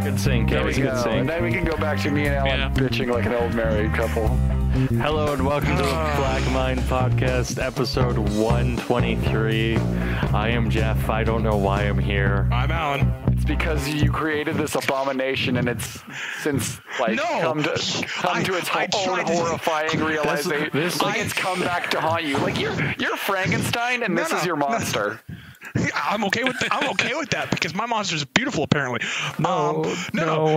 Good sync. There we go. And then we can go back to me and Allan bitching like an old married couple. Hello and welcome to the Black Mind Podcast, episode 123. I am Jeff. I don't know why I'm here. I'm Allan. It's because you created this abomination, and it's since come to its own horrifying realization. It's come back to haunt you. Like you're Frankenstein, and this is your monster. I'm okay with that. I'm okay with that because my monster's beautiful, apparently. No.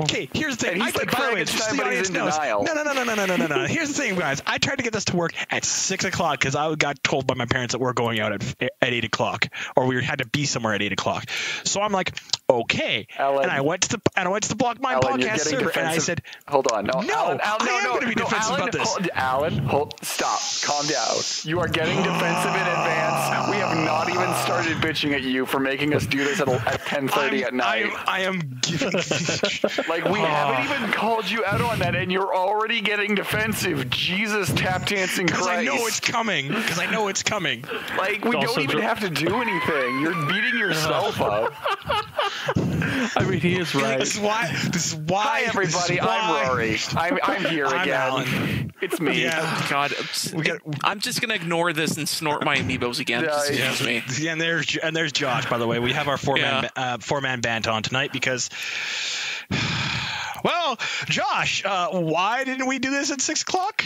Okay, here's the thing. And he's like Frankenstein, but he's in denial. No. Here's the thing, guys. I tried to get this to work at 6 o'clock because I got told by my parents that we're going out at 8 o'clock, or we had to be somewhere at 8 o'clock. So I'm like, okay. Allan, and I went to the Block Mind podcast server, and I said, hold on. No, Allan, I'm going to be defensive about this. Allan, stop. Calm down. You are getting defensive in advance. We have not even started bitching at you for making us do this at 10:30 at night. I am giving we haven't even called you out on that, and you're already getting defensive. Jesus, tap dancing Christ! I know it's coming. Because I know it's coming. Like we don't even have to do anything. You're beating yourself up. I mean, he is right. This is why. Hi, everybody. I'm Rory. I'm here again. Allan. It's me. Yeah. God, I'm just gonna ignore this and snort my amiibos again. Excuse me. Yeah, and there's Josh. By the way, we have our four-man band on tonight because. Well, Josh, why didn't we do this at 6 o'clock?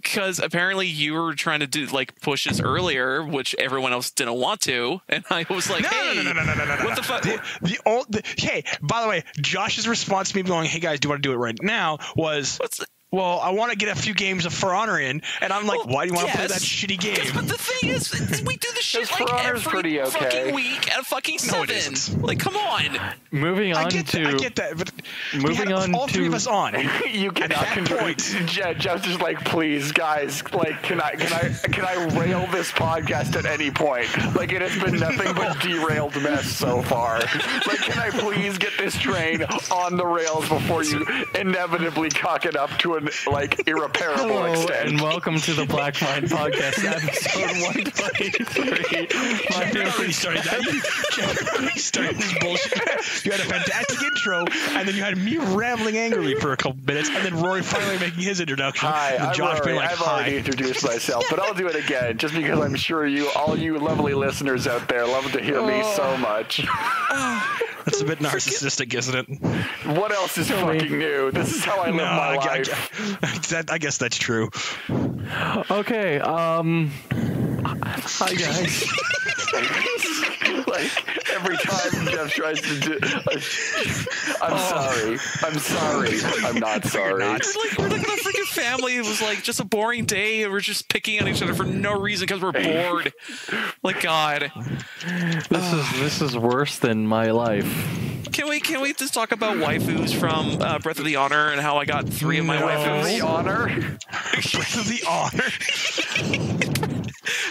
Because apparently you were trying to do pushes earlier, which everyone else didn't want to, and I was like, "Hey, what the fuck?" Hey, by the way, Josh's response to me going, "Hey guys, do you want to do it right now?" was. Well, I want to get a few games of For Honor in, and I'm like, why do you want to play that shitty game? Yes, but the thing is, we do this shit For Honor's every fucking week at fucking 7. Like, come on. Moving on I get that, but moving on all three of us on. You cannot control. Jeff's just like, please, guys, can I rail this podcast at any point? Like, it has been nothing but derailed mess so far. Like, can I please get this train on the rails before you inevitably cock it up to an irreparable extent? And welcome to the Black Mind Podcast, episode 123. You started this bullshit. You had a fantastic intro, and then you had me rambling angrily for a couple minutes, and then Rory finally making his introduction. Hi, and Josh Rory. being like, I've already introduced myself, but I'll do it again, just because I'm sure all you lovely listeners out there love to hear me so much. That's a bit narcissistic, isn't it? What else is fucking new? This is how I live my life. I guess that's true. Okay, hi guys. Every time Jeff tries to do, I'm sorry. I'm not sorry. We're like the freaking family. It was just a boring day, and we're just picking on each other for no reason because we're bored. Like, God, this is worse than my life. Can we just talk about waifus from Breath of the Honor and how I got 3 of my waifus? The honor? Breath of the Honor.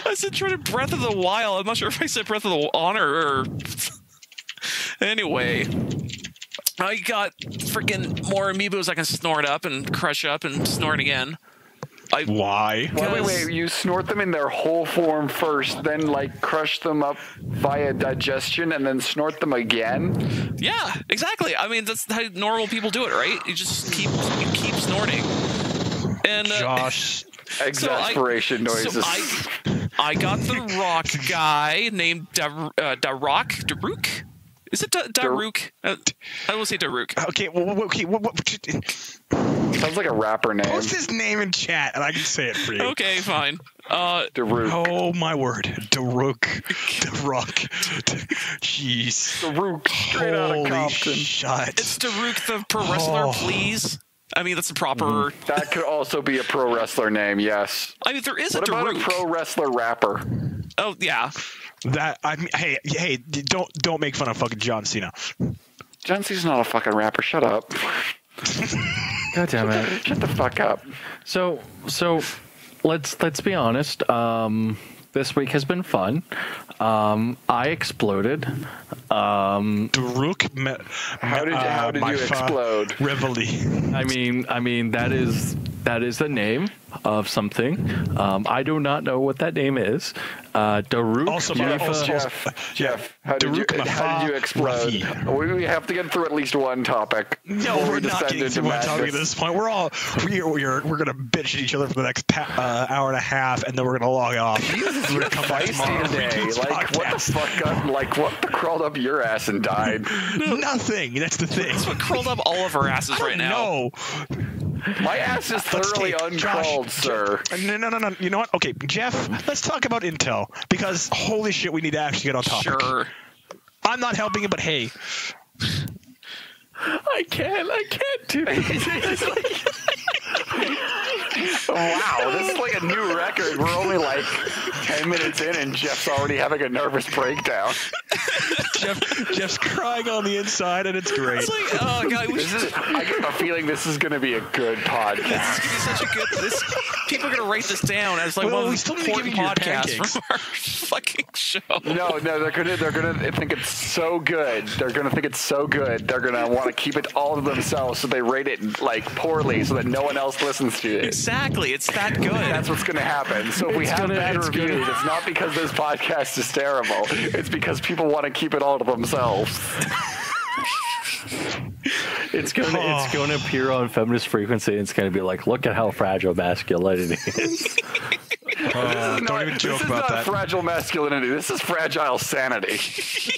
I said try to Breath of the Wild. I'm not sure if I said Breath of the Honor or... Anyway, I got freaking more amiibos I can snort up and crush up and snort again. Why? Wait. You snort them in their whole form first, then crush them up via digestion, and then snort them again? Yeah, exactly. I mean, that's how normal people do it, right? You just keep snorting. And Josh... Exasperation noises. So I got the rock guy named Daruk. Is it Daruk? I will say Daruk. Okay, what? Sounds like a rapper name. Post his name in chat, and I can say it for you. Okay, fine. Daruk. Oh my word, Daruk. Jeez. Daruk, straight out of Holy Compton. shit. It's Daruk the pro wrestler, please. I mean, that's a proper. That could also be a pro wrestler name, yes. I mean, there is What a about Daruk. a pro wrestler rapper? Oh yeah. That hey, don't make fun of fucking John Cena. John Cena's not a fucking rapper. Shut up. God damn it. Shut the fuck up. So let's be honest. This week has been fun. I exploded. Daruk. How did you explode? Reveille. I mean that is the name of something. I do not know what that name is. Daruk. Also, Jeff, how did you explode? We have to get through at least one topic. No, we're not getting through one topic at this point. We're gonna bitch at each other for the next hour and a half, and then we're gonna log off. Jesus, we're gonna come back tomorrow. Today. Like, what the fuck got, like, what crawled up your ass and died? Nothing. That's the thing. That's what curled up all of our asses right now. No. My ass is thoroughly uncrawled, sir. No. You know what? Okay, Jeff, let's talk about Intel, because holy shit, we need to actually get on topic. Sure. I'm not helping it, but hey. I can't do this. Wow, this is like a new record. We're only like 10 minutes in and Jeff's already having a nervous breakdown. Jeff's crying on the inside, and it's great. It's like, oh god, I get a feeling this is going to be a good podcast. This is such a good. People are gonna write this down as like one of the important podcasts from our fucking show. No, they're gonna think it's so good. They're gonna think it's so good. They're gonna want to keep it all to themselves, so they rate it like poorly, so that no one else listens to it. Exactly, it's that good. That's what's gonna happen. So if we have bad reviews, it's not because this podcast is terrible. It's because people want to keep it all to themselves. It's going to appear on Feminist Frequency, and it's going to be like, look at how fragile masculinity is. Don't even joke about that. This is not fragile masculinity. This is fragile sanity.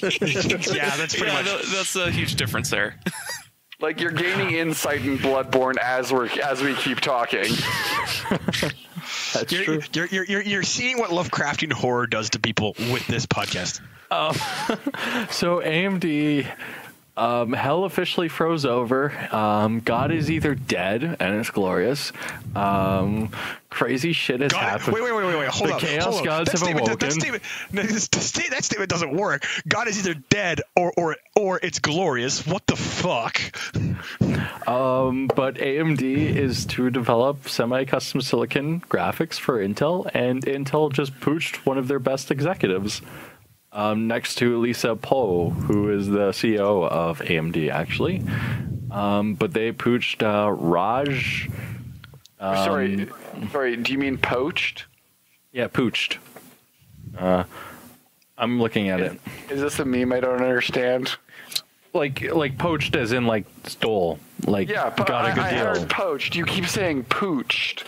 Yeah, that's pretty much. That's a huge difference there. Like, you're gaining insight in Bloodborne as we keep talking. That's true. You're seeing what Lovecraftian horror does to people with this podcast. So AMD. Hell officially froze over. God is either dead, and it's glorious. Crazy shit has happened. Wait. Hold up. The Chaos Gods have awoken. That statement doesn't work. God is either dead or it's glorious. What the fuck? But AMD is to develop semi-custom silicon graphics for Intel, and Intel just pooched one of their best executives. Next to Lisa Poe, who is the CEO of AMD, actually. But they pooched Raj. Sorry, do you mean poached? Yeah, pooched. I'm looking at it. Is this a meme I don't understand? Like poached as in like stole. Like, yeah, but got a good deal. I heard poached. You keep saying pooched.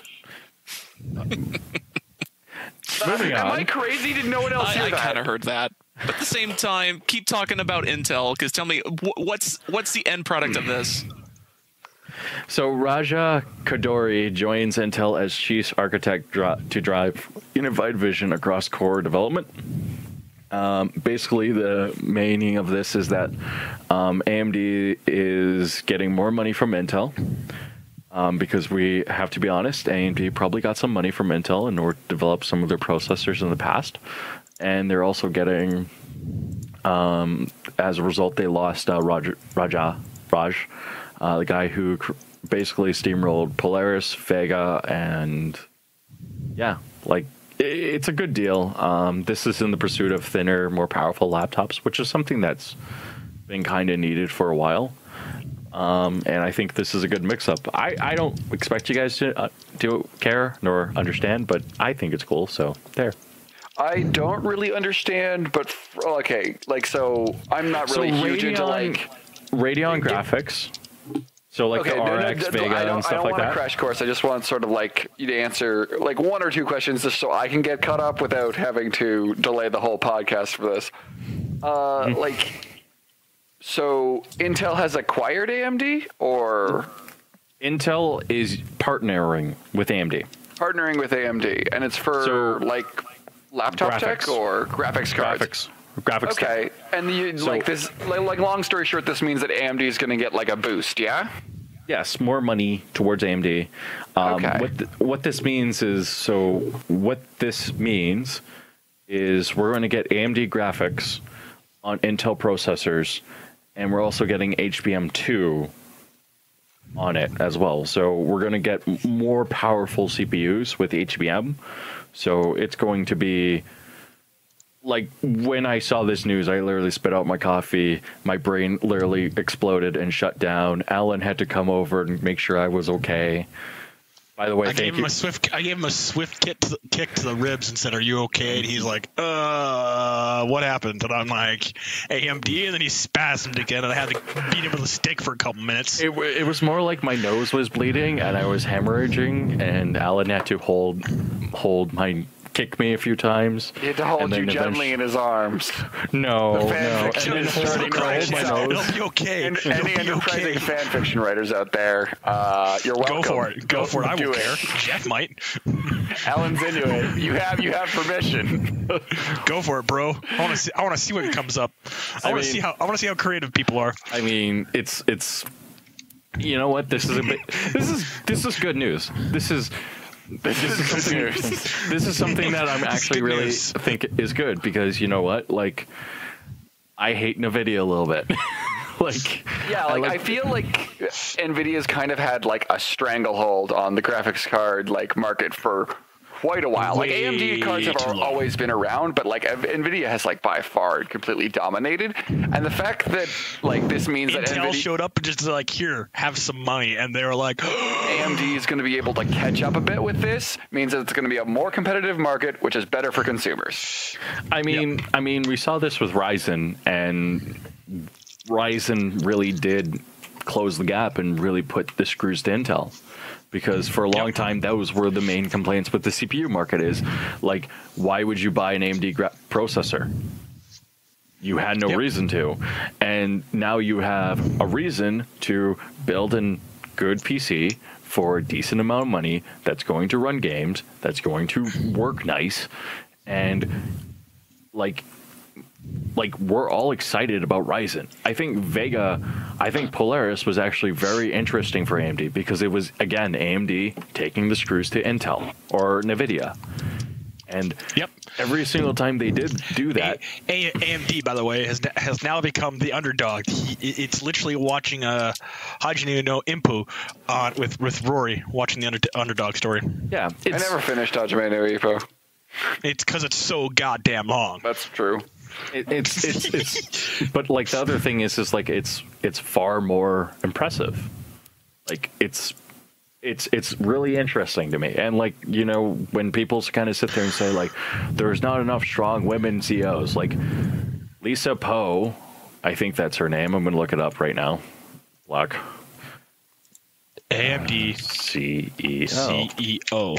Am I crazy? Did no one else hear I that? kind of heard that. But at the same time, keep talking about Intel, because tell me, what's the end product of this? So Raja Koduri joins Intel as chief architect to drive unified vision across core development. Basically, the meaning of this is that AMD is getting more money from Intel. Because we have to be honest, AMD probably got some money from Intel in order to develop some of their processors in the past. And they're also getting, as a result, they lost Raj, the guy who basically steamrolled Polaris, Vega, and yeah, like it's a good deal. This is in the pursuit of thinner, more powerful laptops, which is something that's been kind of needed for a while. And I think this is a good mix-up. I don't expect you guys to care nor understand, but I think it's cool, so there. I don't really understand, but okay, like, so I'm not really huge into like Radeon graphics. So like the RX, Vega, and stuff like that. I don't want a crash course. I just want sort of like you to answer like one or two questions just so I can get caught up without having to delay the whole podcast for this. Like, so Intel has acquired AMD, or Intel is partnering with AMD. Partnering with AMD, and it's for like laptop graphics. tech or graphics cards. Graphics. Okay, and like this, like long story short, this means that AMD is going to get like a boost, yeah? Yes, more money towards AMD. Okay. What this means is we're going to get AMD graphics on Intel processors, and we're also getting HBM2 on it as well. So we're going to get more powerful CPUs with HBM. So it's going to be like, when I saw this news, I literally spit out my coffee. My brain literally exploded and shut down. Allan had to come over and make sure I was okay. By the way, I gave him a swift kick to the ribs and said, "Are you okay?" And he's like, what happened?" And I'm like, "AMD," and then he spasmed again, and I had to beat him with a stick for a couple minutes. It was more like my nose was bleeding and I was hemorrhaging, and Allan had to kick me a few times. He had to hold you gently in his arms. No. And then starting to hold my nose. It'll be okay. And any enterprising fan fiction writers out there, you're welcome. Go for it. I won't care. Jeff might. Allan's into it. You have permission. Go for it, bro. I want to see what comes up. I want to see how creative people are. I mean, it's you know what? This is good news. This is something that I'm actually really think is good, because you know what? Like, I hate NVIDIA a little bit. I feel like NVIDIA's kind of had like a stranglehold on the graphics card like market for quite a while. Like, AMD cards have always been around, but like NVIDIA has like by far completely dominated. And the fact that like this means that Intel NVIDIA showed up and just like, here, have some money, and they were like, AMD is going to be able to catch up a bit with this, means that it's going to be a more competitive market, which is better for consumers. I mean, we saw this with Ryzen, and Ryzen really did close the gap and really put the screws to Intel. Because for a long time, those were the main complaints with the CPU market is, like, why would you buy an AMD processor? You had no reason to. And now you have a reason to build a good PC for a decent amount of money that's going to run games, that's going to work nice, and, like we're all excited about Ryzen. I think Polaris was actually very interesting for AMD, because it was, again, AMD taking the screws to Intel or NVIDIA. And every single time they did do that, AMD, by the way, has now become the underdog. It's literally watching Hajime no Ippo with Rory, watching the underdog story. Yeah, I never finished Hajime no Ippo. It's because it's so goddamn long. That's true. It's but like the other thing is like it's far more impressive. Like it's really interesting to me. And like, you know, when people kind of sit there and say like there's not enough strong women CEOs, like Lisa Poe, I think that's her name. I'm gonna look it up right now. Look. AMD CEO.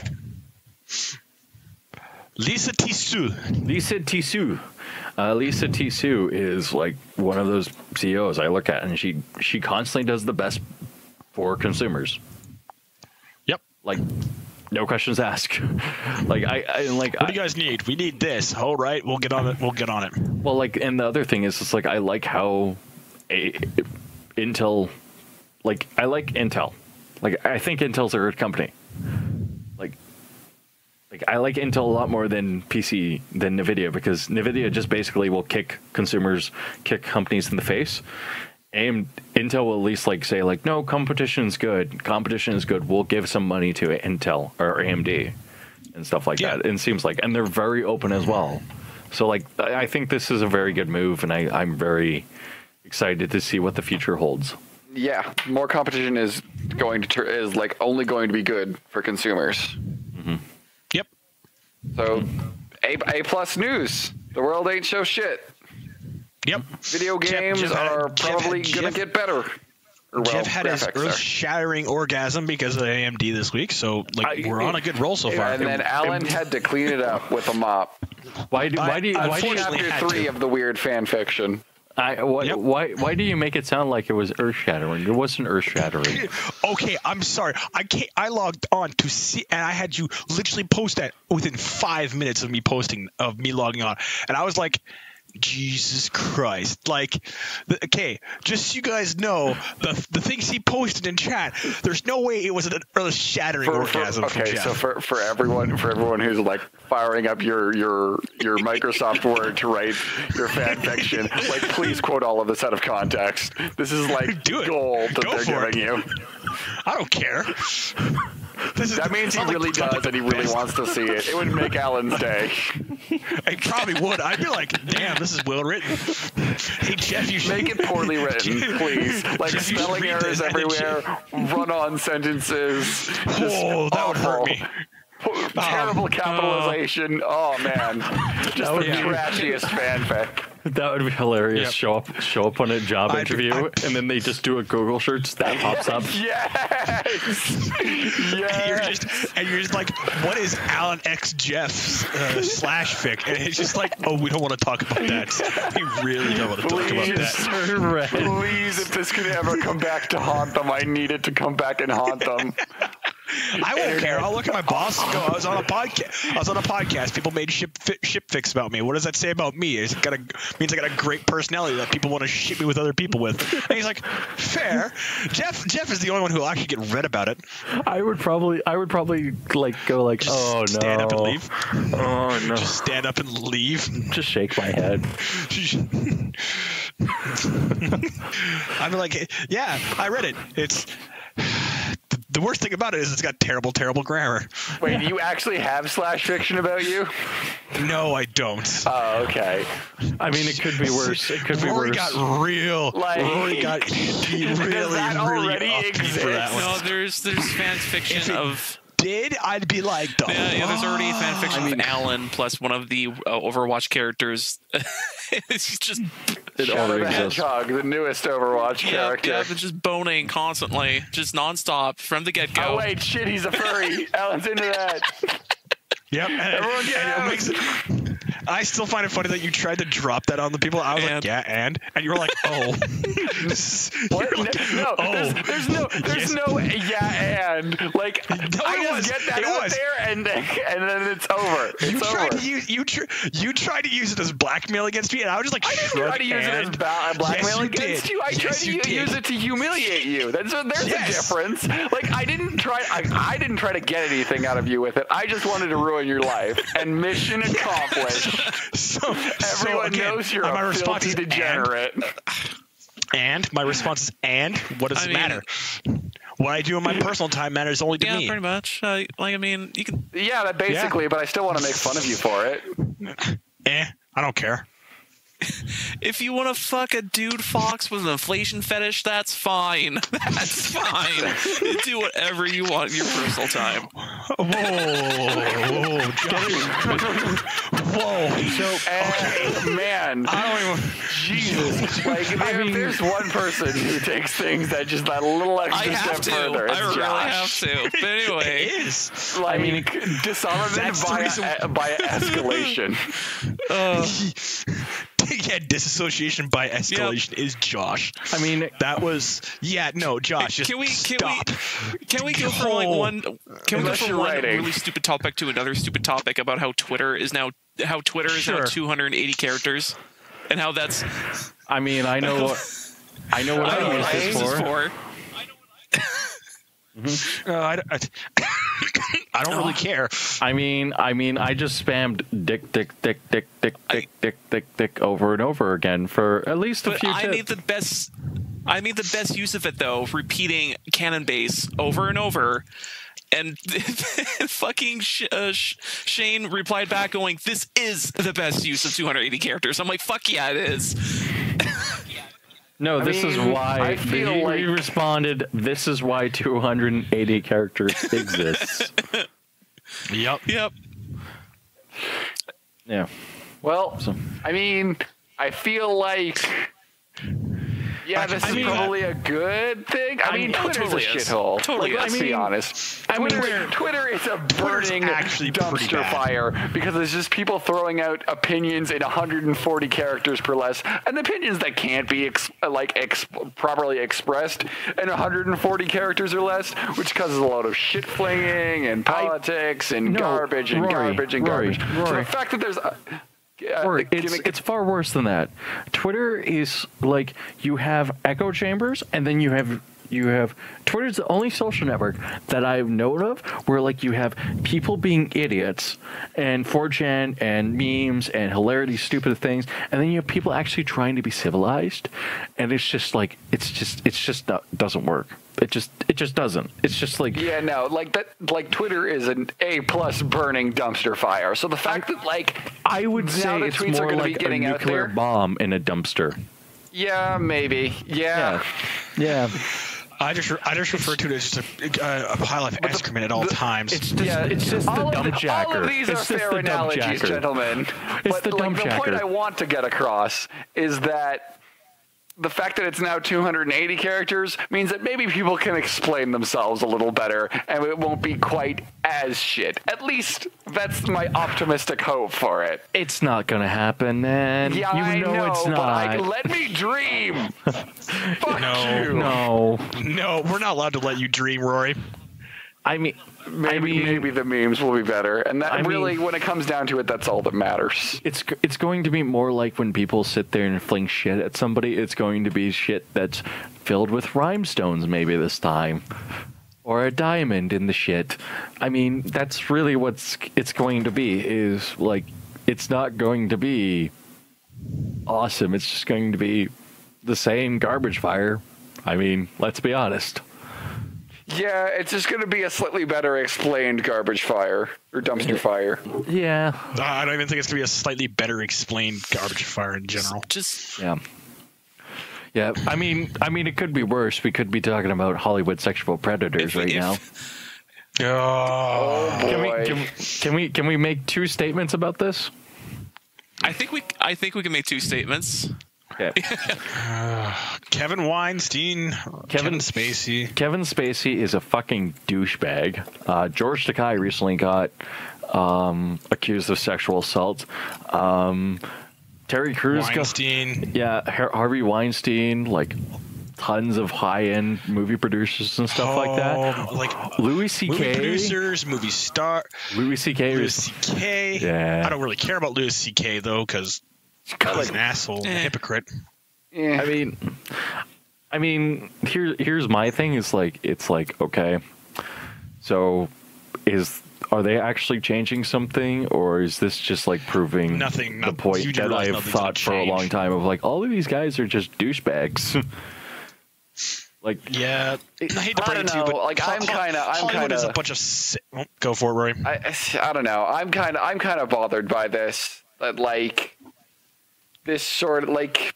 Lisa Tissou. Lisa Tissou is like one of those CEOs I look at, and she constantly does the best for consumers. Yep. Like, no questions asked. Like what do you guys need? We need this. All right, we'll get on it. Well, like, and the other thing is, it's like I like how Intel. Like, I like Intel. Like, I think Intel's a good company. Like I like Intel a lot more than NVIDIA, because NVIDIA just basically will kick companies in the face. Intel will at least like say like, no, competition is good. We'll give some money to Intel or AMD and stuff like that. It seems like, and they're very open as well. So like, I think this is a very good move, and I'm very excited to see what the future holds. Yeah, more competition is like only going to be good for consumers. Mm-hmm. Yep. So, A plus news. The world ain't so shit. Yep. Video games are probably going to get better. Jeff had his earth-shattering orgasm because of AMD this week, so like we're on a good roll so far. And then Allan had to clean it up with a mop. Why do you Chapter 3 of the weird fan fiction. Why do you make it sound like it was earth-shattering? It wasn't earth-shattering. Okay, I'm sorry. I logged on to see, and I had you literally post that within 5 minutes of me logging on, and I was like, Jesus Christ! Like, okay, just so you guys know, the things he posted in chat, there's no way it was an earth-shattering orgasm. Okay, so for everyone who's like firing up your Microsoft Word to write your fan fiction, like, please quote all of this out of context. This is like gold that they're giving you. I don't care. That means he really does, and he really wants to see it. It would make Allan's day. It probably would. I'd be like, damn, this is well written. Hey, Jeff, you should make it poorly written, please. Like, Jeff, spelling errors everywhere, run-on sentences. That would hurt me. Terrible capitalization. Oh man, just the trashiest fanfic. That would be hilarious. Yep. Show up on a job interview, and then they just do a Google search that pops up. Yes. You're just like, what is Allan X Jeff's /fic? And it's just like, oh, we don't want to talk about that. We really don't want to talk about that. Please, if this could ever come back to haunt them, I need it to come back and haunt them. I won't care. I'll look at my boss and go, I was on a podcast. People made ship fics about me. What does that say about me? Means I got a great personality that people want to ship me with other people with. And he's like, fair. Jeff is the only one who will actually get read about it. I would probably like go like, just oh no, stand up and leave. Oh no, just stand up and leave. Just shake my head. I'm like, yeah, I read it. It's. The worst thing about it is it's got terrible, terrible grammar. Wait, do you actually have /fiction about you? No, I don't. Oh, okay. I mean, it could be worse. It could be worse. Rory got real. Rory got really exist? For that one. No, there's fan fiction of. Did I'd be like, yeah, there's already fan fiction of Allan plus one of the Overwatch characters. It's just Shadow the Hedgehog, the newest Overwatch character. Yeah, just boning constantly, just nonstop from the get-go. Oh wait, shit, he's a furry. Allan's into that. Yep. Everyone get out. I still find it funny that you tried to drop that on the people. I was like, yeah, and you were like, oh. What? Like, no, there's no yeah, and like I just get that out there, and then it's over. You tried to use it as blackmail against me, and I was just like, I didn't try to use it as blackmail against you. I tried to use it to humiliate you. There's a difference. Like I didn't try to get anything out of you with it. I just wanted to ruin your life, and mission accomplished. So everyone knows you're a filthy degenerate. And my response is, and what does it matter? What I do in my personal time matters only to me. Yeah, pretty much. You can. Yeah, that basically. But I still want to make fun of you for it. I don't care. If you want to fuck a dude fox with an inflation fetish, that's fine. That's fine. You do whatever you want in your personal time. Whoa. So, man. I don't even. Jesus. Like, there's one person who takes things that little extra step further. It's I really Josh. have to. But anyway. It is. Like, disarmament by escalation. Yeah, disassociation by escalation is Josh. I mean, that was Josh. Just stop. Can we go from one really stupid topic to another stupid topic about how Twitter is now 280 characters, and how that's. I mean, I know what I use this for. I don't really care. I mean, I just spammed dick over and over again for at least a few. I need the best use of it though. Repeating canon base over and over, and fucking Shane replied back going, "This is the best use of 280 characters." I'm like, "Fuck yeah, it is." No, this is why he responded. This is why 280 characters exists. Yep. Yeah. Well, I mean, I feel like Yeah, this is probably a good thing. I mean, Twitter's totally a is. shithole. Totally Let's is. be honest. Twitter is a burning actually pretty dumpster bad. fire because it's just people throwing out opinions in 140 characters per less, and opinions that can't be properly expressed in 140 characters or less, which causes a lot of shit flinging and politics and garbage and garbage and garbage. So the fact that there's it's far worse than that. Twitter is like you have echo chambers, and then you have Twitter's the only social network that I've known of where like you have people being idiots and 4chan and memes and hilarity stupid things, and then you have people actually trying to be civilized, and it's just like it's just not, doesn't work. It just doesn't. It's just like like Twitter is an A+ burning dumpster fire. So the fact that I would say it's more like a nuclear bomb in a dumpster. Yeah, maybe. Yeah. I just refer to it as just a pile of excrement at all times. It's just the dump jacker. All of these are fair analogies, gentlemen. It's the dump jacker. The point I want to get across is that the fact that it's now 280 characters means that maybe people can explain themselves a little better and it won't be quite as shit. At least that's my optimistic hope for it. It's not going to happen, man. Yeah, I know it's not. But let me dream. Fuck you. No, we're not allowed to let you dream, Rory. I mean, maybe the memes will be better, and that when it comes down to it, that's all that matters. It's going to be more like when people sit there and fling shit at somebody. It's going to be shit that's filled with rhinestones, maybe this time, or a diamond in the shit. I mean, that's really what it's going to be. Is like it's not going to be awesome. It's just going to be the same garbage fire. I mean, let's be honest. Yeah, it's just going to be a slightly better explained garbage fire or dumpster fire. Yeah. I don't even think it's going to be a slightly better explained garbage fire in general. Yeah. I mean, it could be worse. We could be talking about Hollywood sexual predators now. Oh boy. Can we make two statements about this? I think we can make two statements. Yeah. Kevin Weinstein, Kevin Spacey. Kevin Spacey is a fucking douchebag. George Takei recently got accused of sexual assault. Terry Crews Weinstein. Harvey Weinstein, like tons of high-end movie producers and stuff like that. Like Louis C.K. Movie producers, movie star. Louis C.K. Louis C.K. Yeah. I don't really care about Louis C.K. though, because he's an asshole, a hypocrite. Yeah. I mean, here's my thing. It's like okay, so are they actually changing something, or is this just like proving the point that I have thought for a long time of like all of these guys are just dousebags? Like, yeah, I hate to break it to you, but like Hollywood is a bunch of go for it, Rory. I don't know. I'm kind of bothered by this. That like this sort of like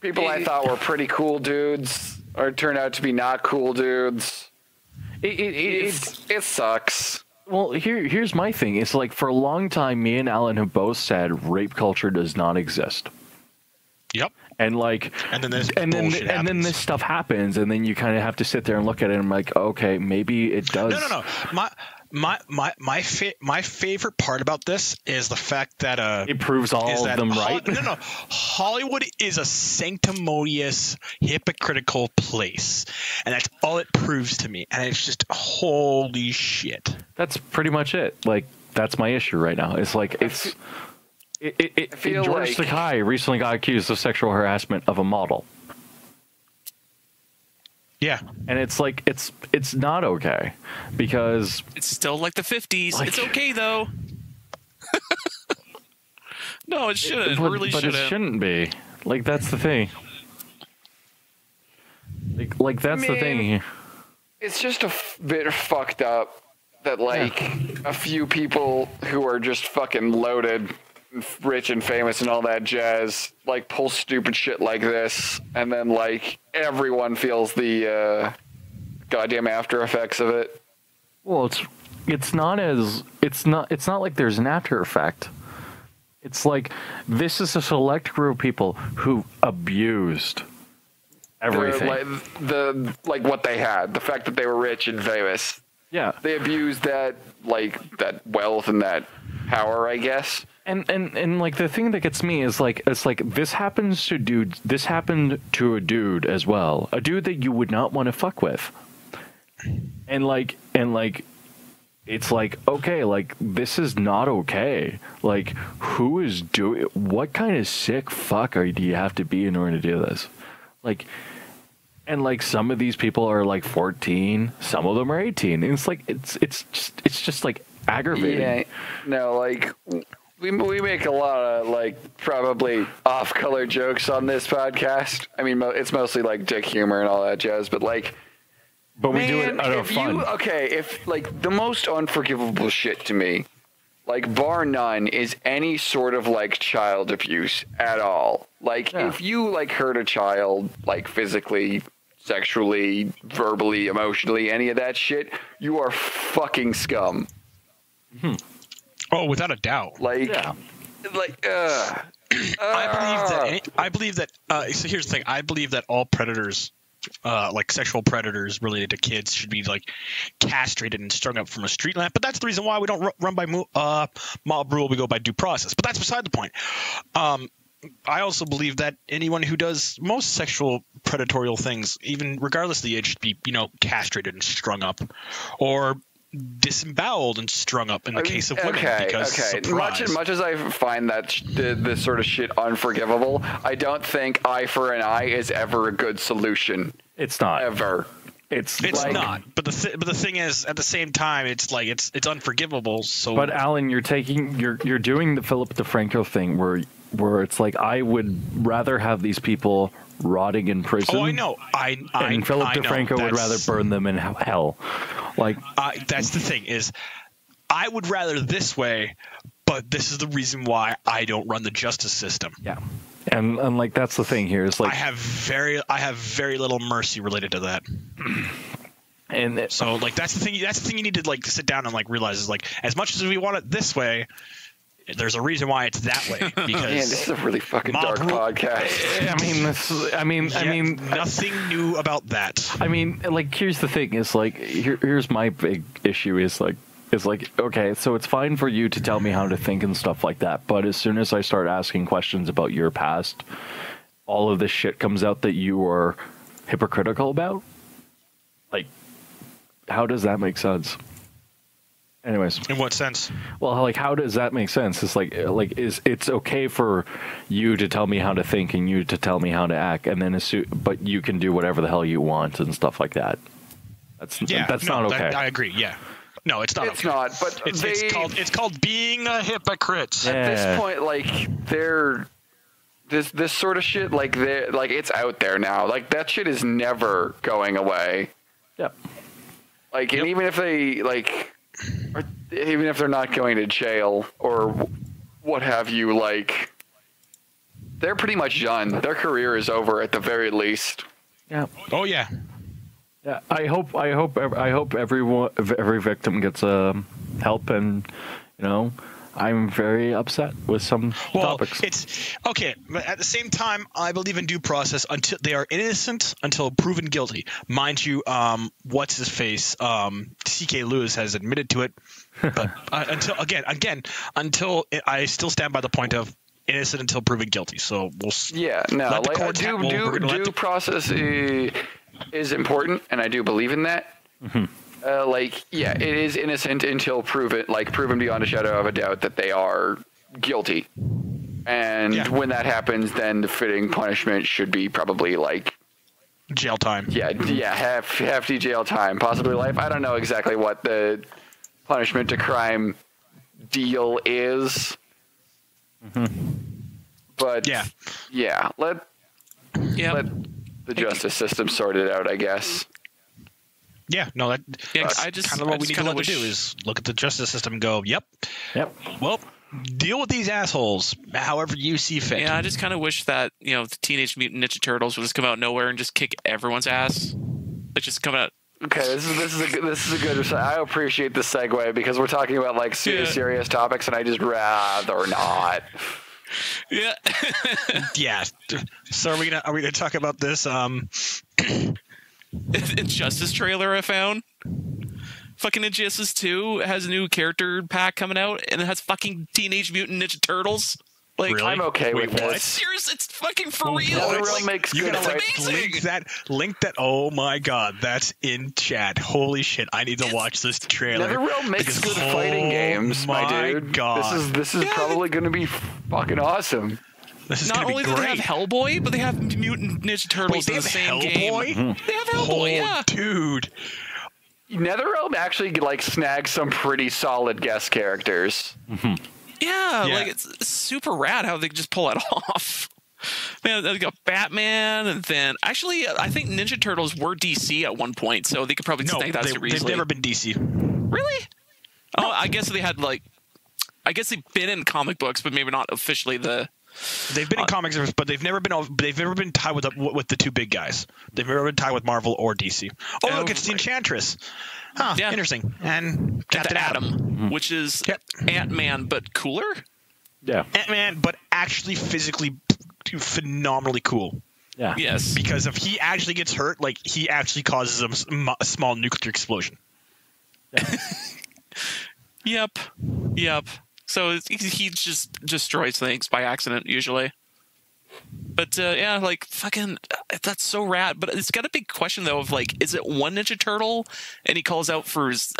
people I thought were pretty cool dudes or turned out to be not cool dudes. It sucks. Well, here's my thing. It's like for a long time, me and Allan have both said rape culture does not exist. Yep. And then this stuff happens, and then you kind of have to sit there and look at it and like, okay, maybe it does. No. My favorite part about this is the fact that it proves all of them right. No. Hollywood is a sanctimonious, hypocritical place, and that's all it proves to me. And it's just holy shit. That's pretty much it. Like that's my issue right now. It's like George Takei recently got accused of sexual harassment of a model. Yeah, and it's like it's not okay because it's still like the 50s. It's okay though. No, it shouldn't. It really shouldn't. It shouldn't be. Like that's the thing. Like that's the thing. It's just a bit fucked up that a few people who are just fucking loaded, rich and famous and all that jazz like pull stupid shit like this, and then like everyone feels the goddamn after effects of it. Well, it's not like there's an after effect. It's like this is a select group of people who abused Everything. Like what they had, the fact that they were rich and famous. Yeah. They abused that wealth and that power, I guess. And like the thing that gets me is like it's like this happened to a dude as well, a dude that you would not want to fuck with, and like it's like, okay, like this is not okay. Like who is doing, what kind of sick fuck do you have to be in order to do this? Like, and like some of these people are like 14, some of them are 18, and it's like it's just like aggravating. Yeah, no, like we make a lot of like probably off-color jokes on this podcast. I mean, it's mostly like dick humor and all that jazz, but like, but we do it out of fun. If like the most unforgivable shit to me, like bar none, is any sort of like child abuse at all. Like if you like hurt a child, like physically, sexually, verbally, emotionally, any of that shit, you are fucking scum. Oh, without a doubt. Like, I believe that. So here's the thing. I believe that all predators, like sexual predators related to kids, should be like castrated and strung up from a street lamp. But that's the reason why we don't run by mob rule. We go by due process. But that's beside the point. I also believe that anyone who does most sexual predatorial things, even regardless of the age, should be, castrated and strung up, or disemboweled and strung up in the case of women. Much as I find that this sort of shit unforgivable, I don't think eye for an eye is ever a good solution. It's not ever. It's like, not. But the thing is, at the same time, it's like it's unforgivable. So, but Allan, you're doing the Philip DeFranco thing where it's like, I would rather have these people rotting in prison. Oh, I know. And Philip DeFranco would rather burn them in hell. Like, that's the thing is, I would rather this way, but this is the reason why I don't run the justice system. Yeah, and like that's the thing here is like, I have very little mercy related to that. And so like that's the thing you need to like sit down and like realize is like, as much as we want it this way, there's a reason why it's that way. Because man, this is a really fucking dark podcast. I mean, nothing new about that. I mean, like, here's the thing: is like, here's my big issue: is like, okay, so it's fine for you to tell me how to think and stuff like that, but as soon as I start asking questions about your past, all of this shit comes out that you are hypocritical about. Like, how does that make sense? Anyways, in what sense? Well, like, how does that make sense? It's like it's okay for you to tell me how to think and you to tell me how to act, and then but you can do whatever the hell you want and stuff like that. That's not okay. I agree. Yeah, no, it's not. It's not. But it's called being a hypocrite. At this point, like this sort of shit, like it's out there now. Like that shit is never going away. Yep. Like, and even if they or even if they're not going to jail or what have you, like, they're pretty much done. Their career is over at the very least. Yeah. Oh yeah. Yeah. I hope every victim gets help, and I'm very upset with some topics. It's okay, but at the same time, I believe in due process until they are innocent until proven guilty. Mind you, what's his face? C.K. Lewis has admitted to it, but until I still stand by the point of innocent until proven guilty. So we'll let the court due process is important, and I do believe in that. Mm-hmm. It is innocent until proven beyond a shadow of a doubt that they are guilty. And when that happens, then the fitting punishment should be probably like jail time. Hefty jail time, possibly life. I don't know exactly what the punishment to crime deal is. Mm-hmm. But let the justice system sort it out, I guess. Yeah, no, I just kind of what we need to do is look at the justice system and go, yep. Well, deal with these assholes however you see fit. Yeah, I just kind of wish that the Teenage Mutant Ninja Turtles would just come out of nowhere and just kick everyone's ass. Like, just come out. Okay, this is a good. I appreciate the segue because we're talking about like serious topics, and I just rather not. Yeah. Yeah. So are we gonna talk about this? Injustice trailer I found. Fucking Injustice 2 has a new character pack coming out, and it has fucking Teenage Mutant Ninja Turtles. Like, Really? I'm okay Wait, with what? this. serious, it's fucking for real. NetherRealm Like, makes You good gotta It's amazing. link that. Oh my god, that's in chat. Holy shit, I need to watch this trailer. NetherRealm makes because, good fighting games, my my dude. God. This is probably going to be fucking awesome. This is not gonna be only do they great. have Hellboy, but they have Mutant Ninja Turtles Wait, in they the have same Hellboy? game. They have Hellboy, Oh, yeah. dude. NetherRealm actually like snags some pretty solid guest characters. Yeah, Yeah. like it's super rad how they just pull it off. Man, they got Batman, and then actually, I think Ninja Turtles were DC at one point, so they could probably No, snag that super they've easily. never been DC. Really? Oh, I guess they had like, I guess they've been in comic books, but maybe not officially the. They've been in comics, but they've never been tied with the two big guys. They've never been tied with Marvel or DC. Oh, look, it's the right. Enchantress. Huh, Yeah. interesting. And Captain Atom. which is Yep. Ant-Man but cooler. Yeah. Ant-Man, but actually physically phenomenally cool. Yeah. Yes. Because if he actually gets hurt, like he actually causes a small nuclear explosion. Yep. So he just destroys things by accident usually. But yeah, like fucking, that's so rad. But it's got a big question though of like, is it one Ninja Turtle and he calls out for his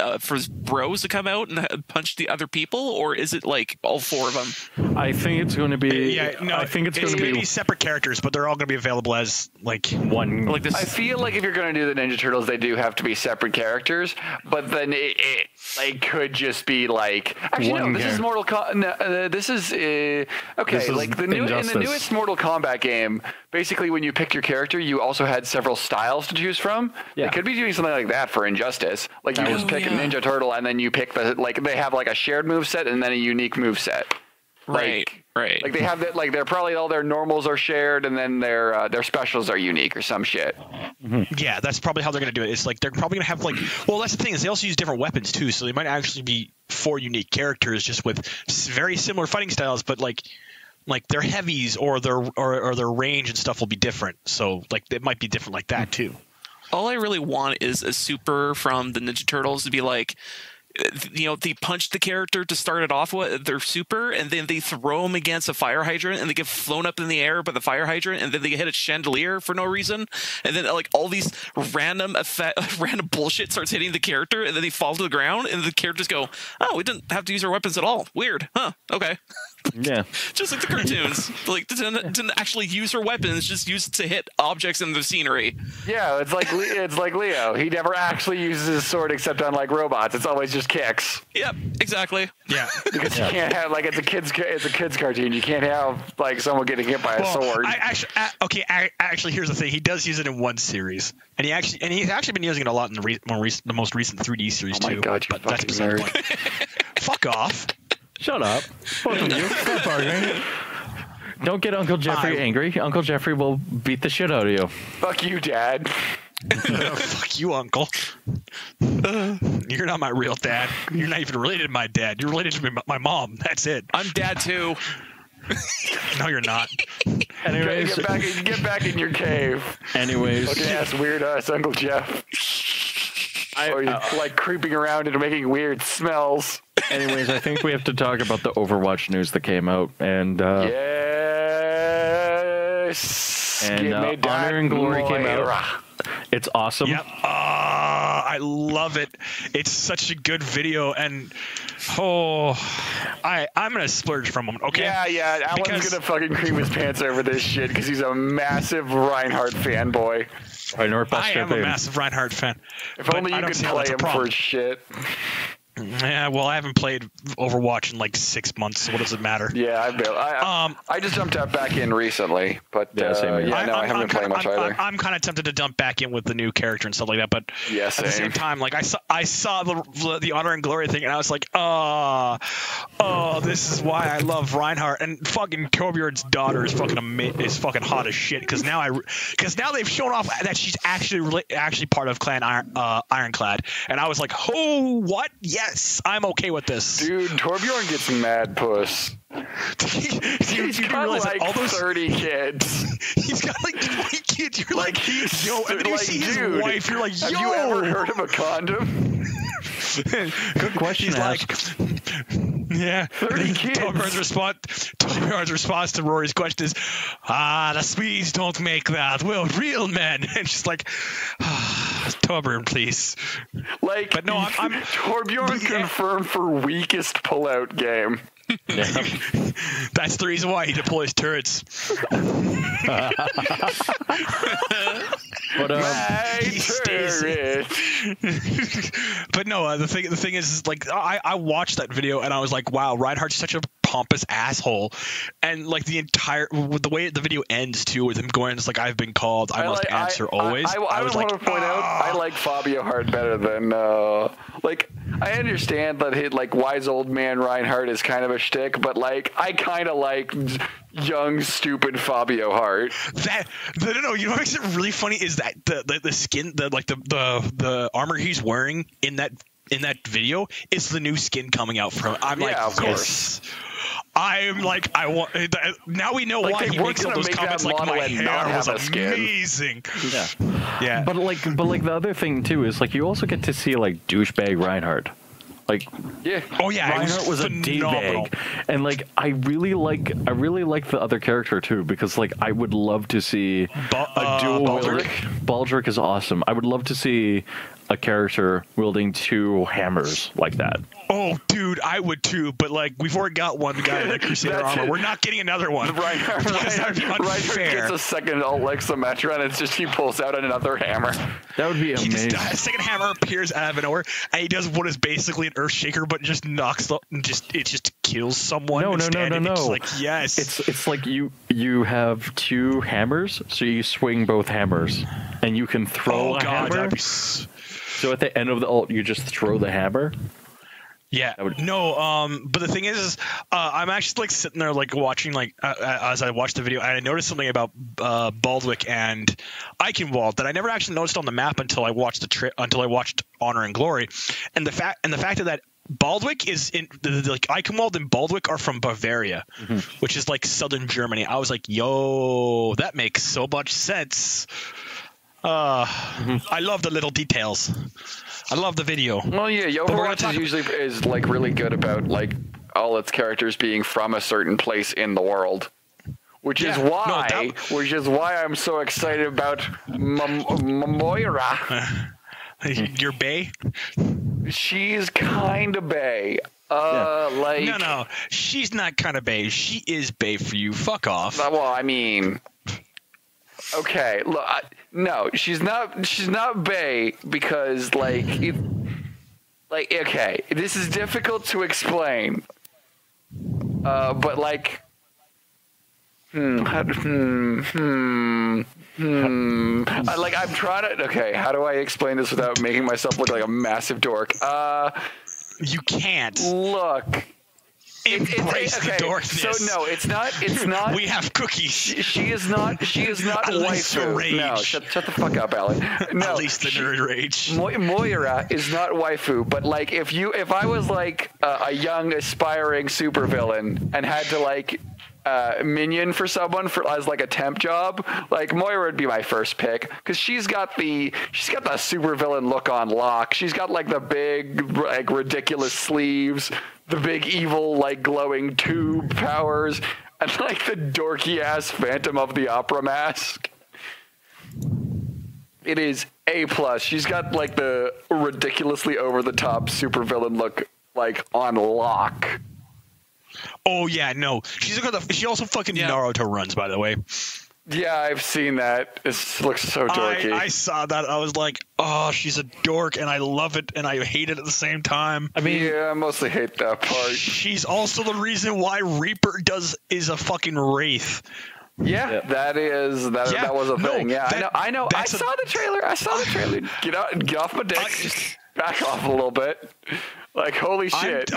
bros to come out and punch the other people, or is it like all four of them? I think it's going to be. I think it's going to be separate characters, but they're all going to be available as like one. Like this. I feel like if you're going to do the Ninja Turtles, they do have to be separate characters. But then it like could just be like actually One no, this is character. Mortal Kombat. No, this is okay. This is Like in the Injustice. newest Mortal Kombat game, basically when you picked your character, you also had several styles to choose from. Yeah. They could be doing something like that for Injustice. Like you just pick a Ninja Turtle and then you pick the like they have like a shared move set and then a unique move set. Right. Like they have that, like they're probably all their normals are shared, and then their specials are unique or some shit. yeah, that's probably how they're going to do it. It's like they're probably going to have like well, that's the thing is they also use different weapons too, so they might actually be 4 unique characters just with very similar fighting styles, but like their heavies or their range and stuff will be different. So like it might be different like that too. All I really want is a super from the Ninja Turtles to be like, you know, they punch the character to start it off with their super, and then they throw them against a fire hydrant, and they get flown up in the air by the fire hydrant, and then they hit a chandelier for no reason, and then like all these random bullshit starts hitting the character, and then they fall to the ground, and the characters go, "Oh, we didn't have to use our weapons at all. Weird, huh? Okay." Yeah. Just like the cartoons, like didn't actually use her weapons, just used it to hit objects in the scenery. Yeah, it's like Leo. He never actually uses his sword except on like robots. It's always just kicks. Yep, exactly. Yeah. Because you can't have like it's a kids cartoon. You can't have like someone getting hit by a sword. Actually, here's the thing. He does use it in one series, and he's actually been using it a lot in the most recent 3D series Oh my too. God, you but that's fucking beside the nerd. point. Fuck off. Shut up. Both of you. Stop arguing. Don't get Uncle Jeffrey angry. Uncle Jeffrey will beat the shit out of you. Fuck you, Dad. Fuck you, Uncle. You're not my real dad. You're not even related to my dad. You're related to my mom. That's it. I'm dad too. No, you're not. Anyways, Get back in your cave. anyways, Fucking ass weird ass Uncle Jeff. Or you're like creeping around and making weird smells. anyways, I think we have to talk about the Overwatch news that came out, and Yes. And, Give me that Honor and Glory came out. Moira. it's awesome. Yep. I love it. It's such a good video, and I'm gonna splurge for a moment. Okay. Yeah. Alan's Because- gonna fucking cream his pants over this shit because he's a massive Reinhardt fanboy. I know I am a massive Reinhardt fan. If but only I you don't could see how play that's a him problem. for shit. Yeah, well, I haven't played Overwatch in like 6 months, so what does it matter? Yeah, I just jumped back in recently, but Yeah, same here. I haven't been playing much either. I'm kind of tempted to dump back in with the new character and stuff like that, but Yeah, at the same. same time, like I saw the Honor and Glory thing, and I was like, this is why I love Reinhardt, and fucking Torbjorn's daughter is fucking hot as shit because now they've shown off that she's actually part of Clan Ironclad, and I was like, oh, what? Yes, yes, I'm okay with this. Dude, Torbjorn gets mad puss. He's got like all those 30 kids. He's got like 20 kids. You're like, he's yo, and then you like, see his dude, wife. You're like, yo. Have you ever heard of a condom? Good question. He's like, yeah. 30 kids. Torbjorn's response to Rory's question is, the Swedes don't make that. Well, real men. And she's like, Torbjorn, please. Like, but no, I'm Torbjorn confirmed for weakest pullout game. Yeah. That's the reason why he deploys turrets. But he stays. But no, the thing is like I watched that video and I was like, wow, Reinhardt's such a pompous asshole, and like the way the video ends too, with him going, it's like, I've been called, I must answer always. I was like, want to point out, I like Fabio Hart better than like, I understand that like wise old man Reinhardt is kind of a shtick, but like I kind of like young stupid Fabio Hart. No, you know what makes it really funny is that the skin, the armor he's wearing in that video is the new skin coming out from him. I'm like, of course. I'm like, I want. Now we know like why he makes all those comments. Like, my hair was amazing. Yeah. But the other thing too is like you also get to see like douchebag Reinhardt. Like, yeah. Oh yeah, Reinhardt was a d-bag, and like I really like the other character too, because like I would love to see a dual Baldric. Baldric is awesome. I would love to see a character wielding two hammers like that. Oh, dude, I would too. But like, we've already got one guy in the Crusader armor. We're not getting another one. Reinhardt gets a second Alexa Metra, and it's just he pulls out another hammer. That would be amazing. A second hammer appears out of nowhere, and he does what is basically an Earthshaker, but just knocks up and it just kills someone. No. It's like, yes. It's like you have two hammers, so you swing both hammers, and you can throw a hammer. So at the end of the ult, you just throw the hammer. Yeah, but the thing is I'm actually like sitting there like watching like as I watched the video, and I noticed something about Baldwick and Eichenwald that I never actually noticed on the map until I watched Honor and Glory, and the fact that Baldwick is in like Eichenwald and Baldwick are from Bavaria, which is like southern Germany. I was like, yo, that makes so much sense. I love the little details. I love the video. Well, yeah, Overwatch is like really good about like all its characters being from a certain place in the world, which is why I'm so excited about Moira. You're Bay? She's kind of Bay. Like no, she's not kind of Bay. She is Bay for you. Fuck off. Well, I mean. Okay, look, no, she's not Bay because okay, this is difficult to explain, but like, I'm trying to. Okay, how do I explain this without making myself look like a massive dork? You can't. Look. Embrace the darkness. So no, it's not. We have cookies. She is not waifu. No, shut the fuck up, Allan. No, at least the nerd rage. Moira is not waifu, but like if I was like a young aspiring supervillain and had to like minion for someone as like a temp job, like Moira would be my first pick because she's got the supervillain look on lock. She's got like the big like ridiculous sleeves, the big evil like glowing tube powers, and like the dorky ass Phantom of the Opera mask. It is A+. She's got like the ridiculously over the top supervillain look like on lock. Oh yeah, no. She also fucking Naruto runs, by the way. Yeah, I've seen that. It looks so dorky. I saw that. I was like, oh, she's a dork, and I love it, and I hate it at the same time. I mean, yeah, I mostly hate that part. She's also the reason why Reaper is a fucking wraith. Yeah, that was a thing. Yeah, I know. I saw the trailer. Get off my dick. Just back off a little bit. Like, holy shit.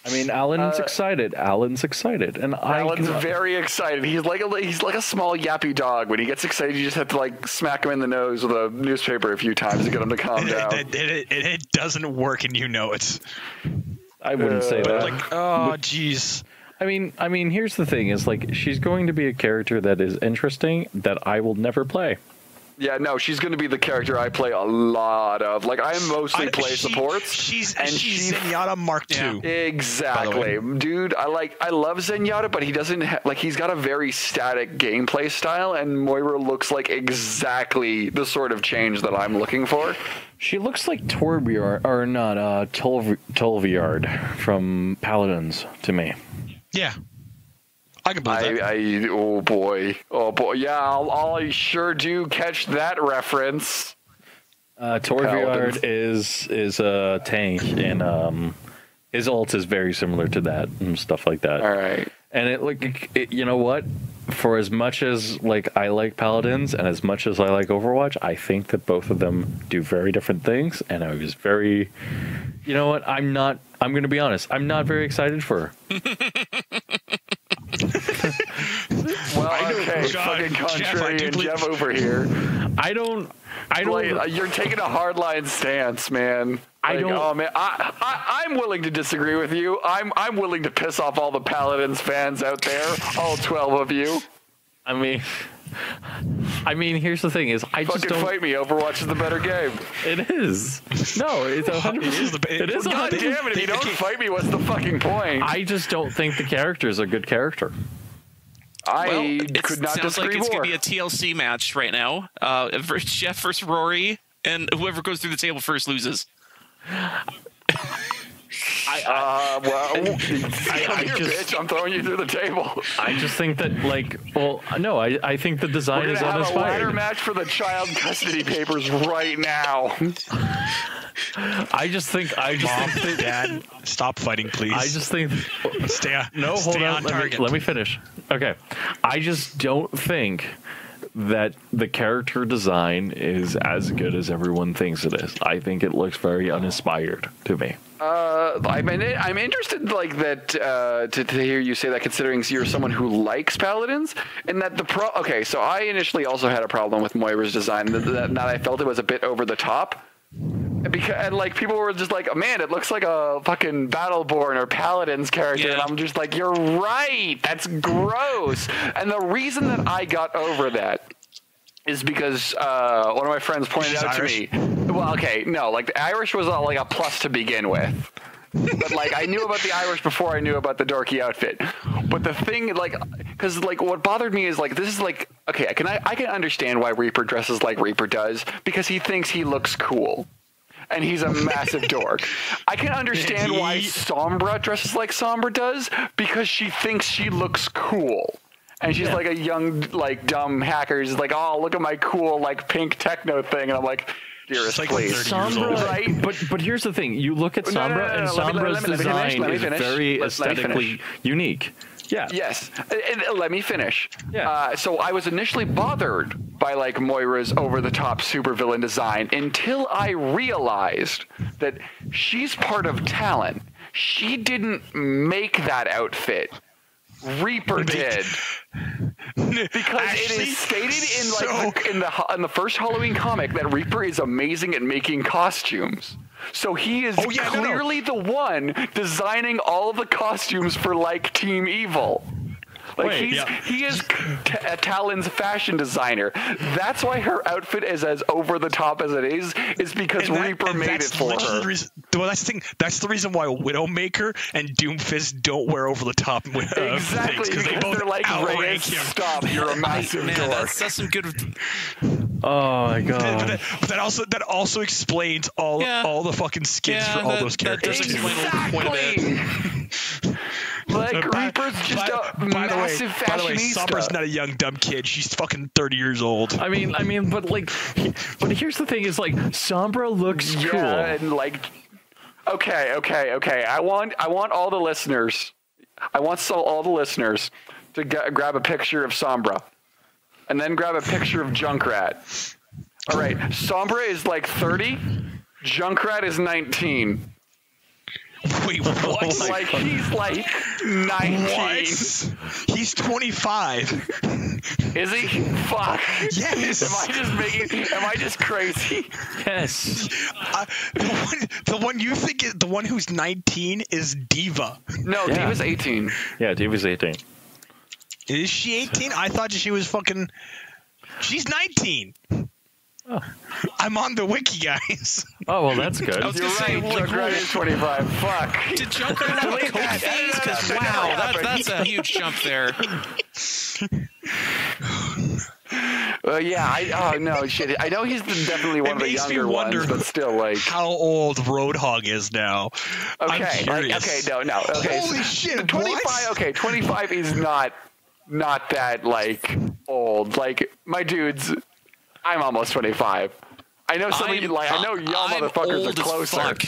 I mean, Alan's excited. Alan's excited, and Alan's very excited. He's like a small yappy dog. When he gets excited, you just have to like smack him in the nose with a newspaper a few times to get him to calm down. It doesn't work, and you know it. I wouldn't say that. Like, oh, jeez. I mean, here's the thing: is like she's going to be a character that is interesting that I will never play. Yeah, no, she's going to be the character I play a lot of. Like, I mostly play supports. She's Zenyatta Mark II. Exactly. Dude, I love Zenyatta, but he doesn't he's got a very static gameplay style, and Moira looks like exactly the sort of change that I'm looking for. She looks like Torbjorn, or not, Tolviard from Paladins to me. Yeah. I can believe that. Oh boy. Yeah, I sure do catch that reference. Torbjorn is a tank, and his ult is very similar to that and stuff like that. All right. And you know what? For as much as like I like Paladins and as much as I like Overwatch, I think that both of them do very different things. And I was very, you know what? I'm going to be honest. I'm not very excited for her. Well, okay, fucking contrarian Jeff over here. I don't. You're taking a hardline stance, man. Oh man, I'm willing to disagree with you. I'm willing to piss off all the Paladins fans out there, all 12 of you. I mean, here's the thing: is I just don't fight me. Overwatch is the better game. It is. No, it's 100%. It is. God damn it! If you don't fight me, what's the fucking point? I just don't think the character is a good character. It could not sounds disagree like it's more. going to be a TLC match right now. Jeff versus Rory, and whoever goes through the table first loses. Bitch, I'm throwing you through the table. I just think that, I think the design is uninspired. We're gonna have a ladder match for the child custody papers right now. I just think that Dad, stop fighting, please. I just think stay hold on target. Let me finish. Okay, I just don't think that the character design is as good as everyone thinks it is. I think it looks very uninspired to me. I'm interested to hear you say that, considering you're someone who likes Paladins, and that okay, so I initially also had a problem with Moira's design, that I felt it was a bit over the top. Because people were just like, man, it looks like a fucking Battleborn or Paladin's character, and I'm just like, you're right, that's gross. And the reason that I got over that is because one of my friends pointed out to me. Well, okay, no, the Irish was a plus to begin with. But I knew about the Irish before I knew about the dorky outfit. But the thing, because what bothered me is this is okay, I can understand why Reaper dresses like Reaper does, because he thinks he looks cool, and he's a massive dork. I can understand why Sombra dresses like Sombra does, because she thinks she looks cool. And she's like a young, dumb hacker. She's like, oh, look at my cool, pink techno thing. And I'm like, dearest, please. Sombra, right? But here's the thing. You look at Sombra, and Sombra's design is very aesthetically unique. Yeah. Yes. And let me finish. Yeah. So I was initially bothered by Moira's over-the-top supervillain design until I realized that she's part of Talon. She didn't make that outfit. Reaper did, because it is stated in the first Halloween comic that Reaper is amazing at making costumes. So he is clearly the one designing all the costumes for Team Evil. He is Talon's fashion designer. That's why her outfit is as over the top as it is because Reaper made it for her. Well, that's the thing. That's the reason why Widowmaker and Doomfist don't wear over the top exactly, because they both outrank him. Stop! You're a massive dork. That's some good. Oh my god! But that also explains all the fucking skins for all those characters. That does explain the point of it. Reaper's just a massive fashionista. By the way, Sombra's not a young dumb kid. She's fucking 30 years old. I mean, but here's the thing: is Sombra looks cool. And okay. I want all the listeners. All the listeners to grab a picture of Sombra, and then grab a picture of Junkrat. All right, Sombra is 30. Junkrat is 19. Wait, what? Like he's like 19. What? He's 25. Is he? Fuck. Yes. Am I just crazy? Yes. The one you think is the one who's 19 is Diva. No, Yeah. Diva's 18. Yeah, Diva's 18. Is she 18? I thought she was fucking. She's 19. Oh. I'm on the wiki, guys. Oh, well, that's good. I was You're gonna say, right. like, Junkrat is 25. Fuck. did Junkrat have a coke phase? Because wow, that's a huge jump there. Yeah. Oh no, shit. I know he's definitely one of the makes me younger wonder ones, but still, like. How old Roadhog is now? I'm Okay. curious. No. Okay. Holy shit! 25. What? Okay, 25 is not that like old. Like my dudes, I'm almost 25. I know some of you like. I know y'all I'm motherfuckers old are as closer. fuck.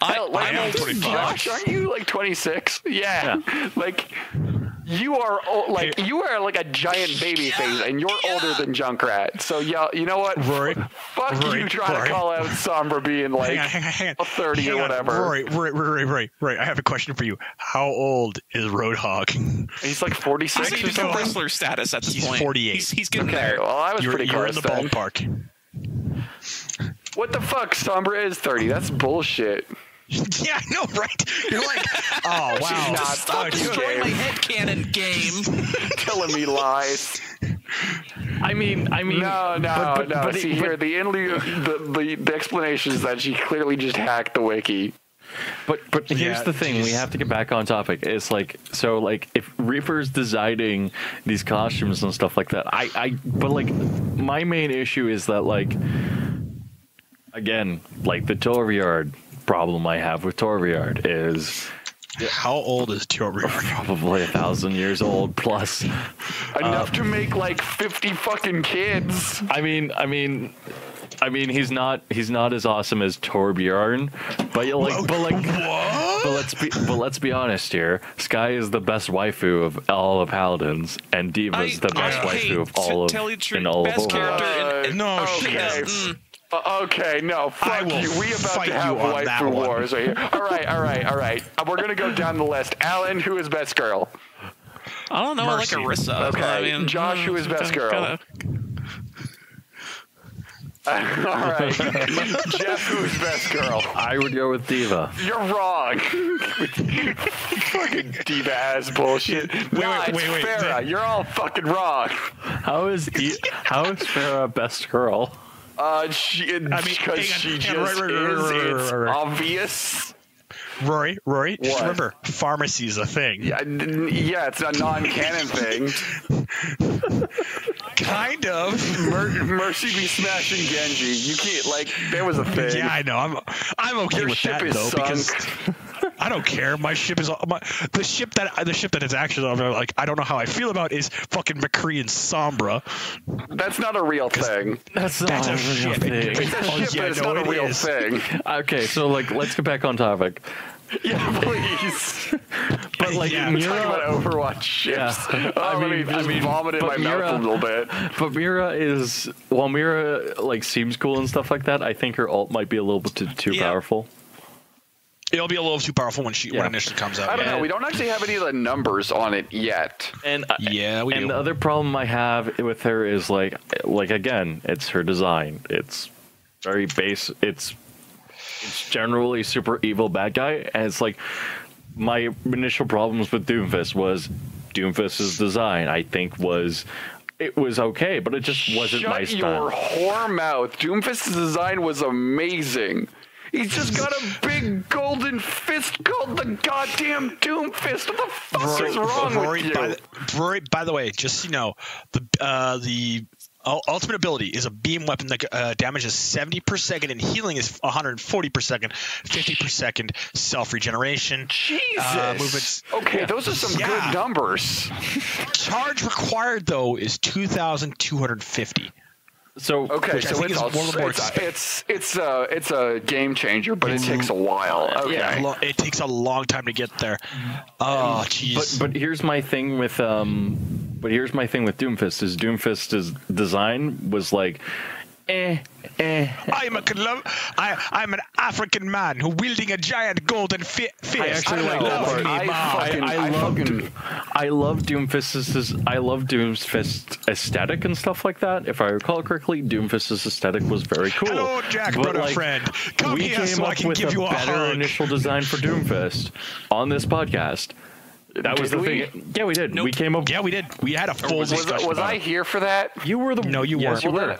Hell, like, I am 25. Josh, aren't you like 26? Yeah. Like you are like you are like a giant baby face, and you're older than Junkrat. So yeah, you know what? Rory, Fuck you trying to call out Sombra being like hang on. a 30 Hang or on. whatever. Rory. I have a question for you. How old is Roadhog? He's like 46 He's or even something. wrestler status at this He's point. 48. He's getting Okay, there. well, I was pretty You're in close the then. ballpark. What the fuck? Sombra is 30. That's bullshit. Yeah, I know, right? You're like, oh wow. not Stop fucking destroying my game. headcanon game. Telling me lies. I mean, No. but See here, the explanation is that she clearly just hacked the wiki. But here's Yeah, the thing: we geez. have to get back on topic. It's like if Reaper's designing these costumes and stuff like that, but like my main issue is that like again, like the Torveyard problem I have with Torveyard is How old is Torbjorn? probably 1,000 years old plus. Enough to make like 50 fucking kids. I mean, he's not as awesome as Torbjorn, but let's be honest here. Sky is the best waifu of all of Paladins, and Diva is the best waifu of all of tell you the truth, in all best of character Overwatch. in No, Okay. she Yeah, is. Okay, no, I fuck will you. We about fight to have you on that waifu one. wars right here. All right. We're gonna go down the list. Allan, who is best girl? I don't know. Mercy. I like Arissa. Okay, I mean, Josh, who is best girl? All right, Jeff, who is best girl? I would go with Diva. You're wrong. Fucking diva ass bullshit. It's wait. Farrah. You're all fucking wrong. How is Farrah best girl? Because she hang on, just right, is. It's right. obvious. Rory, just What? remember, pharmacy is a thing. Yeah, it's a non-canon thing. Kind of. Mercy be smashing Genji. You can't there was a thing. Yeah, I know. I'm okay Your with ship that is though sunk. because I don't care. My ship is the ship that is actually like I don't know how I feel about is fucking McCree and Sombra. That's not a real thing. That's That's a ship. It's a ship, but it's not a real thing. Okay, so let's get back on topic. Yeah, please. But Yeah. Talk about Overwatch ships. Yeah. Let me vomit in my mouth a little bit. But Mira is Mira seems cool and stuff like that. I think her ult might be a little bit too Yeah. powerful. It'll be a little too powerful when Yeah. it initially comes out. I don't yeah. know. We don't actually have any of the numbers on it yet. And Yeah, we and do. the other problem I have with her is like again, it's her design. It's very base. It's generally super evil bad guy, and it's like my initial problems with Doomfist was Doomfist's design. I think was okay, but it just wasn't my Shut style. your whore mouth. Doomfist's design was amazing. He's just got a big golden fist called the goddamn Doomfist. What the fuck is wrong Rory, with you? Rory, by the way, just so you know, the ultimate ability is a beam weapon that damages 70 per second and healing is 140 per second, 50 per second self-regeneration. Jesus. Movements. Okay, those are some Yeah. good numbers. Charge required, though, is 2,250. So Okay, Which I so think it's is all, one of the more it's a game changer, but it takes a while. Okay. Yeah, it takes a long time to get there. Oh, jeez. But here's my thing with Doomfist is Doomfist's design was like I'm an African man who wielding a giant golden fist. I actually like that part. I love Doomfist's aesthetic and stuff like that. If I recall correctly, Doomfist's aesthetic was very cool. Hello, Jack, But, brother friend. Come we here came so I up can with give you a better hug. initial design for Doomfist on this podcast. That was Did the we? thing. Yeah, we did. Nope. We came up. Yeah, we did. We had a full discussion. Was about I it. here for that? You were the. No, you yes, weren't. You were.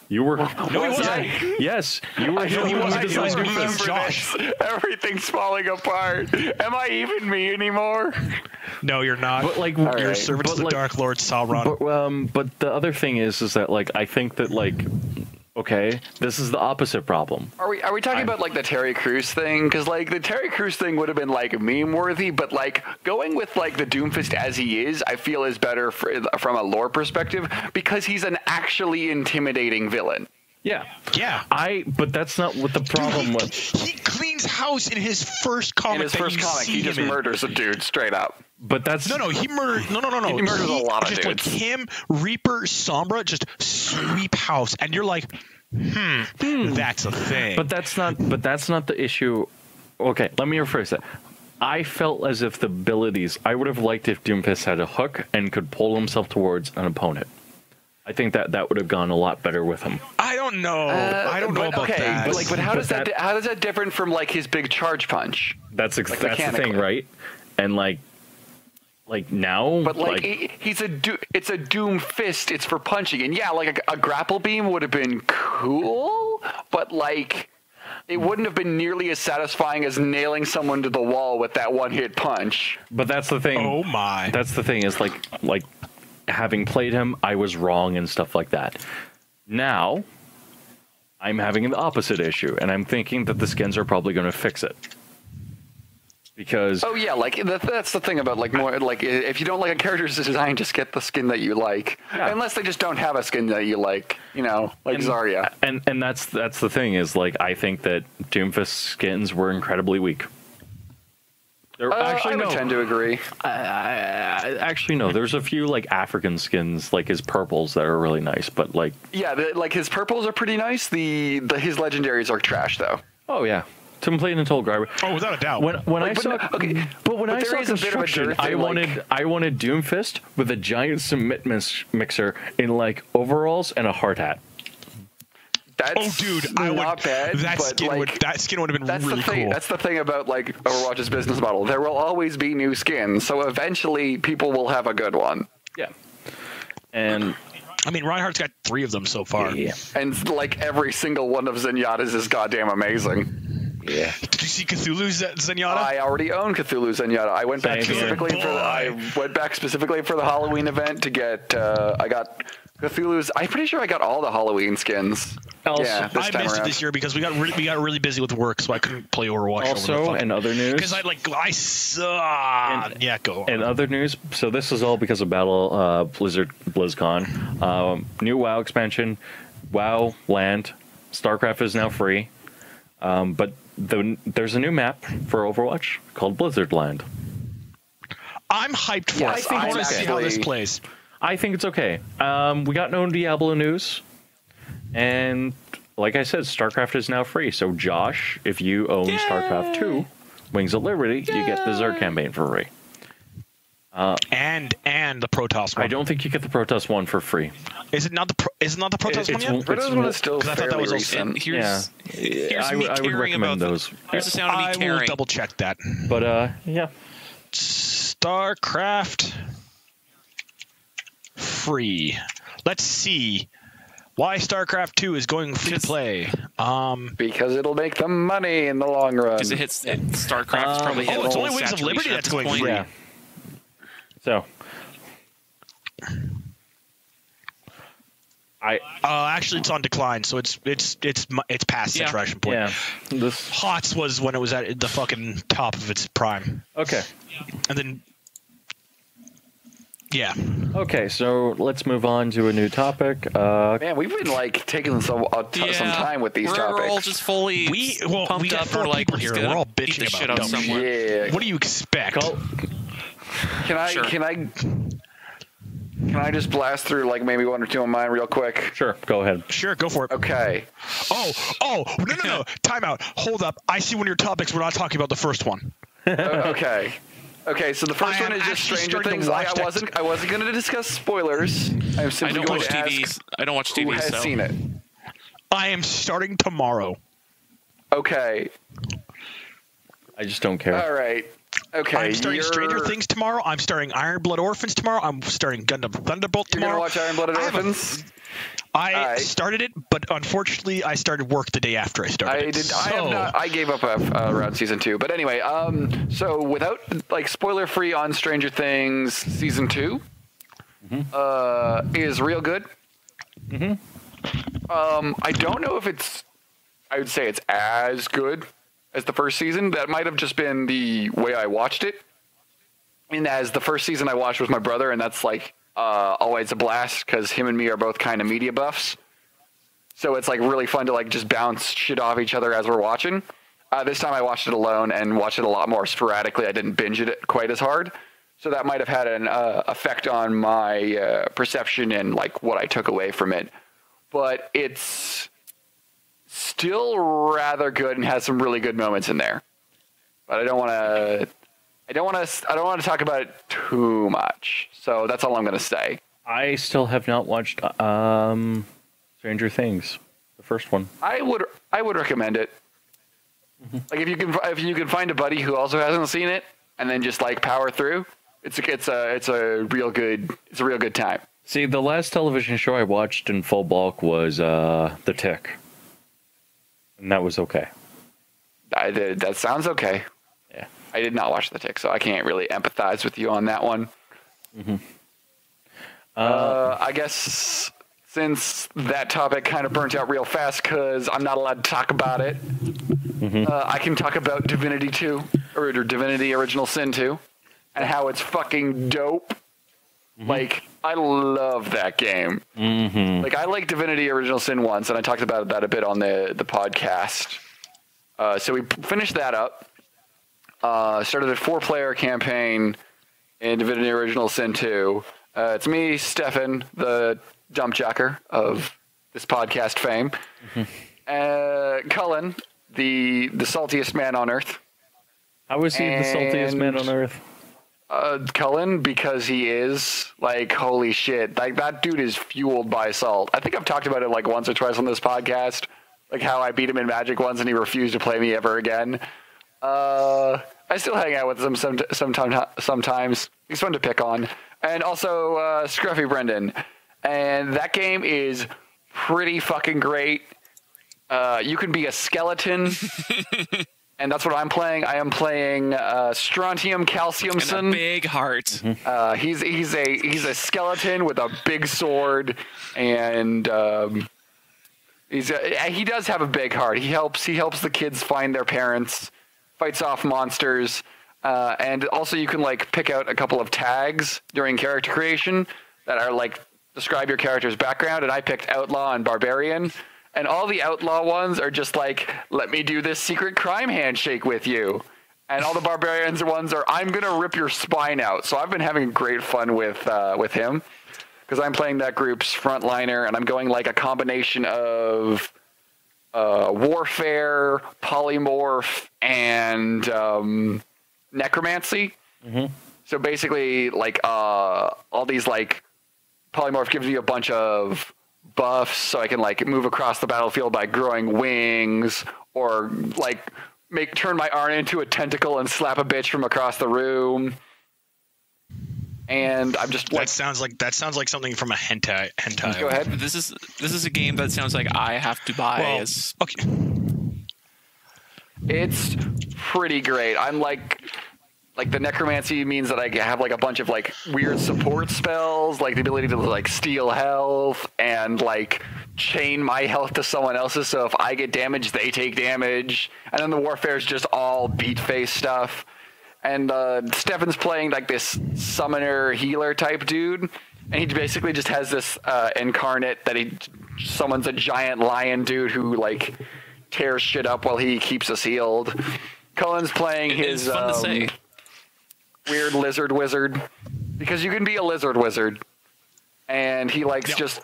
You were. No, he Was wasn't. I? Yes, you were. know he when we wasn't. He designed was me. Doomfist. Remember Josh. Everything's falling apart. Am I even me anymore? No, you're not. But like, All you're a right. servant to the Dark Lord Sauron. But the other thing is that like I think that like, okay, this is the opposite problem. Are we talking about like the Terry Crews thing? Because like the Terry Crews thing would have been like meme worthy, but like going with like the Doomfist as he is, I feel is better from a lore perspective because he's an actually intimidating villain. Yeah. Yeah. But that's not what the problem was. He cleans house in his first comic. In his first comic, he just murders a dude straight up. But that's No, he murdered. No. He murders a lot of just dudes. like him, Reaper, Sombra, just sweep house, and you're like, that's a thing. But that's not the issue. Okay, let me rephrase that. I felt as if the abilities. I would have liked if Doomfist had a hook and could pull himself towards an opponent. I think that would have gone a lot better with him. I don't know. I don't know But, about okay, that. but like, but how But does that how is that different from like his big charge punch? That's the thing, mechanically. right? And like now, But like, it's a Doom Fist. It's for punching, and yeah, like a grapple beam would have been cool, but like it wouldn't have been nearly as satisfying as nailing someone to the wall with that one-hit punch. but that's the thing. Oh my. That's the thing is like having played him, I was wrong and stuff like that. Now, I'm having the opposite issue, and I'm thinking that the skins are probably going to fix it. Because Oh yeah, like that's the thing about like more like if you don't like a character's design, just get the skin that you like. Yeah. Unless they just don't have a skin that you like, you know, like Zarya. and that's the thing is like I think that Doomfist skins were incredibly weak. There, actually, I would no. tend to agree. Actually, no. There's a few like African skins, like his purples, that are really nice. But like, Yeah, like his purples are pretty nice. His legendaries are trash though. oh yeah, complete and total garbage. Oh, without a doubt. When I but saw no, okay, but when but I there saw is a bit of a construction, dearth I in, like- wanted Doomfist with a giant cement mixer in like overalls and a hard hat. That's Oh, dude, I not would. bad. That but, skin like, would. That skin would have been That's really the thing. cool. That's the thing about like Overwatch's business model. There will always be new skins, so eventually people will have a good one. Yeah, and I mean, Reinhardt's got 3 of them so far. yeah, And like every single one of Zenyatta's is goddamn amazing. yeah. Did you see Cthulhu's Zenyatta? I already own Cthulhu Zenyatta. I went back Same here. specifically for the Halloween event to get. I got Cthulhu's. I'm pretty sure I got all the Halloween skins. Also- yeah, this I time missed it around. this year because we got really busy with work, so I couldn't play Overwatch. Also, in other news, because I saw. Yeah, go on. in other news, so this is all because of BlizzCon. New WoW expansion, WoW Land, StarCraft is now free, but there's a new map for Overwatch called Blizzard Land. I'm hyped for Yes, it. I I'm want to see how this actually- plays. I think it's okay. We got no Diablo news, and like I said, StarCraft is now free. So Josh, if you own StarCraft 2, Wings of Liberty, you get the Zerg campaign for free. And the Protoss one. I don't think you get the Protoss one for free. Is it not the Protoss one it's- yet? Protoss one is still 'Cause I thought that fairly was also- And recent. here's I me would caring recommend about those. Here's the sound of me I will caring. double check that. But yeah, StarCraft free. Let's see why StarCraft 2 is going free to play. Because it'll make them money in the long run. Because it hits StarCraft's probably hit it's full only Wings of Liberty saturation at that's this going point. free. yeah. So Actually, it's on decline, so it's past Yeah. saturation point. yeah, this HOTS was when it was at the fucking top of its prime, okay. and then yeah, Okay, so let's move on to a new topic. Man, we've been like taking some time with these we're topics. all just fully we pumped got up. 4 We're like, people we're here. just We're gonna all beat bitching the shit about out dumb someone. shit. Yeah. What do you expect? Call- Can I? Sure. Can I? Can I just blast through like maybe one or two of mine real quick? Sure, go ahead. Sure, go for it. Okay. Oh, no. Time out. Hold up. I see one of your topics. We're not talking about the first one. Okay. Okay, so the first I one am is just actually Stranger starting to Things. I watch wasn't going to discuss spoilers. I'm I simply don't going watch to TV. ask I don't watch who TV. has So seen it. I am starting tomorrow. Okay. I just don't care. All right. Okay. I'm starting Stranger Things tomorrow. I'm starting Iron Blood Orphans tomorrow. I'm starting Gundam Thunderbolt You're going to tomorrow. watch Iron Blooded Orphans? I started it, but unfortunately, I started work the day after I started. I gave up around season 2. But anyway, so without like spoiler free on Stranger Things season 2 is real good. I don't know if I would say it's as good as the first season. That might have just been the way I watched it. And as the first season I watched with my brother, and that's like always a blast because him and me are both kind of media buffs. So it's like really fun to like just bounce shit off each other as we're watching. This time I watched it alone and watched it a lot more sporadically. I didn't binge it quite as hard. So that might have had an effect on my perception and like what I took away from it. But it's still rather good and has some really good moments in there. But I don't want to talk about it too much. So that's all I'm going to say. I still have not watched Stranger Things, the first one. I would recommend it. Like if you can find a buddy who also hasn't seen it and then just like power through, it's a real good time. See, the last television show I watched in full bulk was The Tick, and that was okay. That sounds okay. Yeah, I did not watch The Tick, so I can't really empathize with you on that one. I guess since that topic kind of burnt out real fast because I'm not allowed to talk about it, I can talk about Divinity 2, or Divinity Original Sin 2, and how it's fucking dope. Like, I love that game. Like, I like Divinity Original Sin once, and I talked about that a bit on the podcast. So we finished that up. Started a 4-player campaign in Divinity Original Sin 2. It's me, Stefan, the dump jacker of this podcast fame. Cullen, the saltiest man on earth. How is he the saltiest man on earth? Cullen, because he is, like, holy shit. Like, that dude is fueled by salt. I think I've talked about it, like, once or twice on this podcast. Like, how I beat him in Magic once and he refused to play me ever again. I still hang out with him sometimes. He's fun to pick on. And also, Scruffy Brendan. And that game is pretty fucking great. You can be a skeleton. And that's what I'm playing. I am playing Strontium Calciumson. And a big heart. He's a skeleton with a big sword, and he does have a big heart. He helps the kids find their parents, fights off monsters, and also you can like pick out a couple of tags during character creation that are like describe your character's background. And I picked Outlaw and Barbarian. And all the outlaw ones are just like, let me do this secret crime handshake with you. And all the barbarians ones are, I'm going to rip your spine out. So I've been having great fun with him because I'm playing that group's frontliner and I'm going like a combination of warfare, polymorph, and necromancy. So basically like all these like polymorph gives you a bunch of buffs, so I can like move across the battlefield by growing wings, or like turn my arm into a tentacle and slap a bitch from across the room. And I'm just like, that sounds like something from a hentai. Go ahead. This is a game that sounds like I have to buy. Okay. It's pretty great. I'm like the necromancy means that I have like a bunch of like weird support spells, like the ability to like steal health and like chain my health to someone else's. So if I get damaged, they take damage. And then the warfare is just all beat face stuff. And Stefan's playing like this summoner healer type dude. And he basically just has this incarnate that he summons a giant lion dude who like tears shit up while he keeps us healed. Cullen's playing his fun to say. Weird lizard wizard, because you can be a lizard wizard. and he likes just.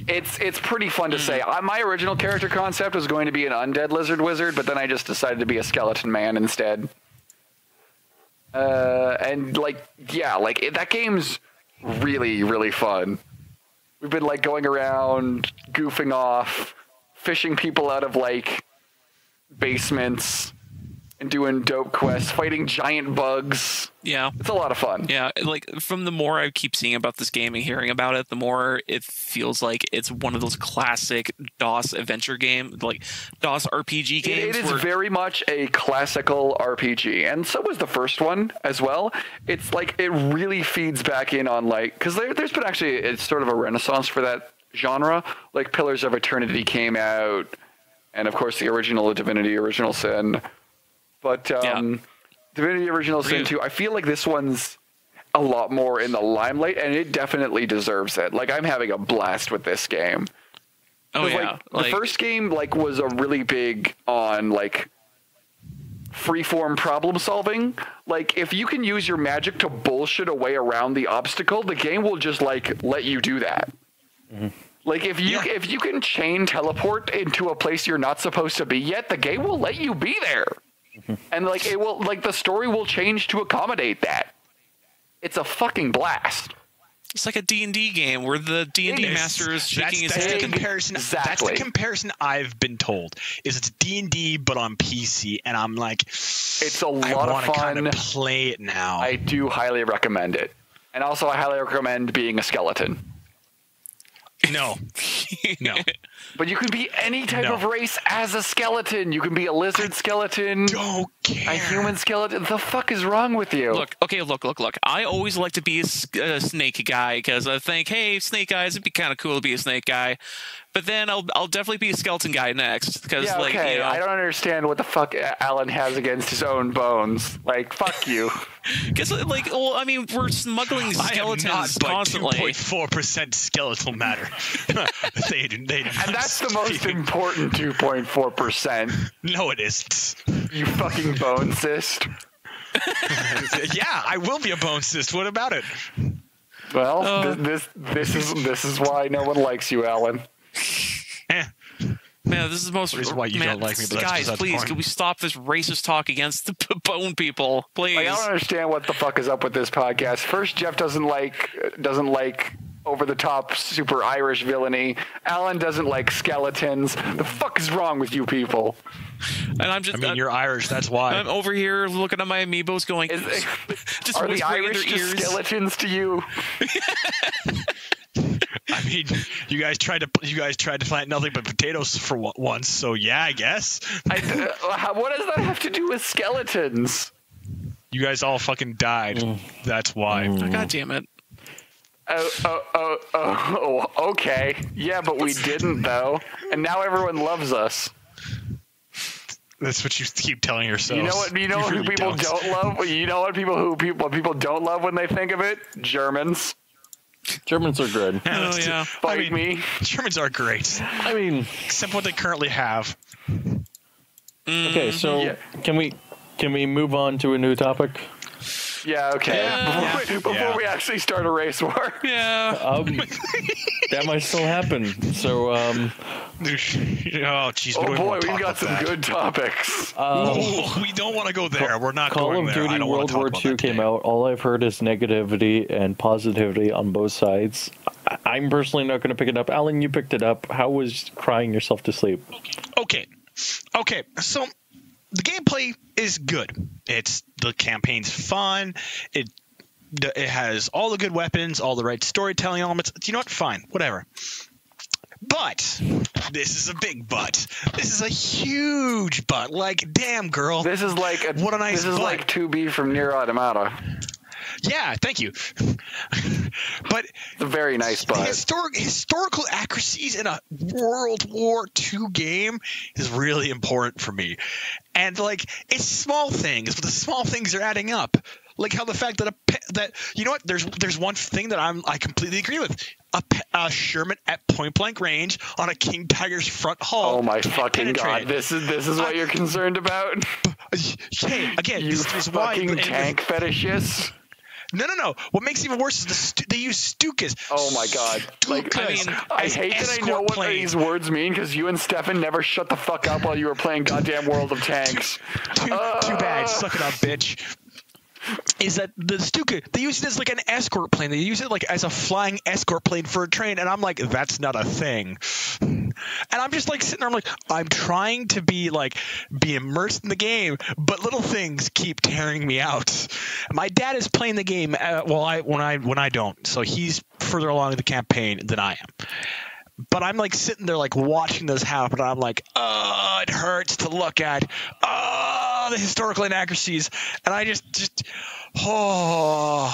It's pretty fun to say. My original character concept was going to be an undead lizard wizard, but then I just decided to be a skeleton man instead. And that game's really, really fun. We've been like going around, goofing off, fishing people out of like basements, and doing dope quests, fighting giant bugs. Yeah. It's a lot of fun. Yeah, like from the more I keep seeing about this game and hearing about it, the more it feels like it's one of those classic DOS adventure game, like DOS RPG games. It is very much a classical RPG, and so was the first one as well. It's like it really feeds back in on like, because there's been actually it's sort of a renaissance for that genre. Like Pillars of Eternity came out, and of course the original Divinity: Original Sin. But Divinity: Original Sin 2, I feel like this one's a lot more in the limelight, and it definitely deserves it. Like, I'm having a blast with this game. Oh, yeah. The first game, like, was a really big on, like, freeform problem solving. Like, if you can use your magic to bullshit a way around the obstacle, the game will just, like, let you do that. Mm-hmm. Like, if you can chain teleport into a place you're not supposed to be yet, the game will let you be there. And like it will, like the story will change to accommodate that. It's a fucking blast. It's like a D&D game where the D&D master is shaking his head. The comparison. Exactly. That's the comparison I've been told. Is it's D&D but on PC, and I'm like, it's a lot of fun. I want to kind of play it now. I do highly recommend it, and also I highly recommend being a skeleton. No. But you can be any type of race as a skeleton. You can be a lizard skeleton. Don't care. A human skeleton. The fuck is wrong with you? Look. I always like to be a snake guy because I think, hey, snake guys, it'd be kind of cool to be a snake guy. But then I'll definitely be a skeleton guy next because I don't understand what the fuck Allan has against his own bones. Like, fuck you. Because we're smuggling skeletons constantly. 2.4% skeletal matter. they do. And that's the most important 2.4%. No, it isn't. You fucking bone cyst. Yeah, I will be a bone cyst. What about it? Well, this is why no one likes you, Allan. Man, this is the most. This is why you don't like me, but guys, please, can we stop this racist talk against the bone people, please? Like, I don't understand what the fuck is up with this podcast. First, Jeff doesn't like over the top super Irish villainy. Allan doesn't like skeletons. The fuck is wrong with you people? And I'm just. You're Irish. That's why. I'm over here looking at my amiibos, going. Just are the Irish just skeletons to you? I mean, you guys tried to plant nothing but potatoes for once, so yeah, I guess. What does that have to do with skeletons? You guys all fucking died. That's why. Oh, God damn it. Oh, okay. Yeah, but we didn't though, and now everyone loves us. That's what you keep telling yourselves. You know what really people don't love? You know what people don't love when they think of it? Germans. Germans are good. Yeah. Fight me. Germans are great. I mean, except what they currently have. Okay, so can we move on to a new topic? Yeah, okay. Before we actually start a race war. Yeah. That might still happen. So, oh, jeez. Oh, boy, we've got some good topics. We don't want to go there. We're not going there. Call of Duty World War II came out. All I've heard is negativity and positivity on both sides. I'm personally not going to pick it up. Allan, you picked it up. How was crying yourself to sleep? Okay. So the gameplay is good. The campaign's fun. It has all the good weapons, all the right storytelling elements. You know what? Fine. Whatever. But this is a big but. This is a huge but. Like, damn, girl. This is like what a nice. This is like 2B from Nier Automata. Yeah, thank you. But it's a very nice but. Historical accuracies in a World War II game is really important for me. And like, it's small things, but the small things are adding up. Like how the fact that you know what? There's one thing that I completely agree with. A Sherman at point blank range on a King Tiger's front hull. Oh my fucking god! This is what you're concerned about. Okay, again, you this is fucking why tank fetishist. No. What makes it even worse is they use Stukas. Oh my god! Like, I mean, I hate that I know what these words mean because you and Stefan never shut the fuck up while you were playing goddamn World of Tanks. Too bad. Suck it up, bitch. Is that the Stuka? They use it as like an escort plane. They use it like as a flying escort plane for a train, and I'm like, that's not a thing. And I'm just like sitting there. I'm like, I'm trying to be immersed in the game, but little things keep tearing me out. My dad is playing the game. When I don't, so he's further along in the campaign than I am. But I'm like sitting there like watching this happen. And I'm like, oh, it hurts to look at. Oh, the historical inaccuracies. And I just I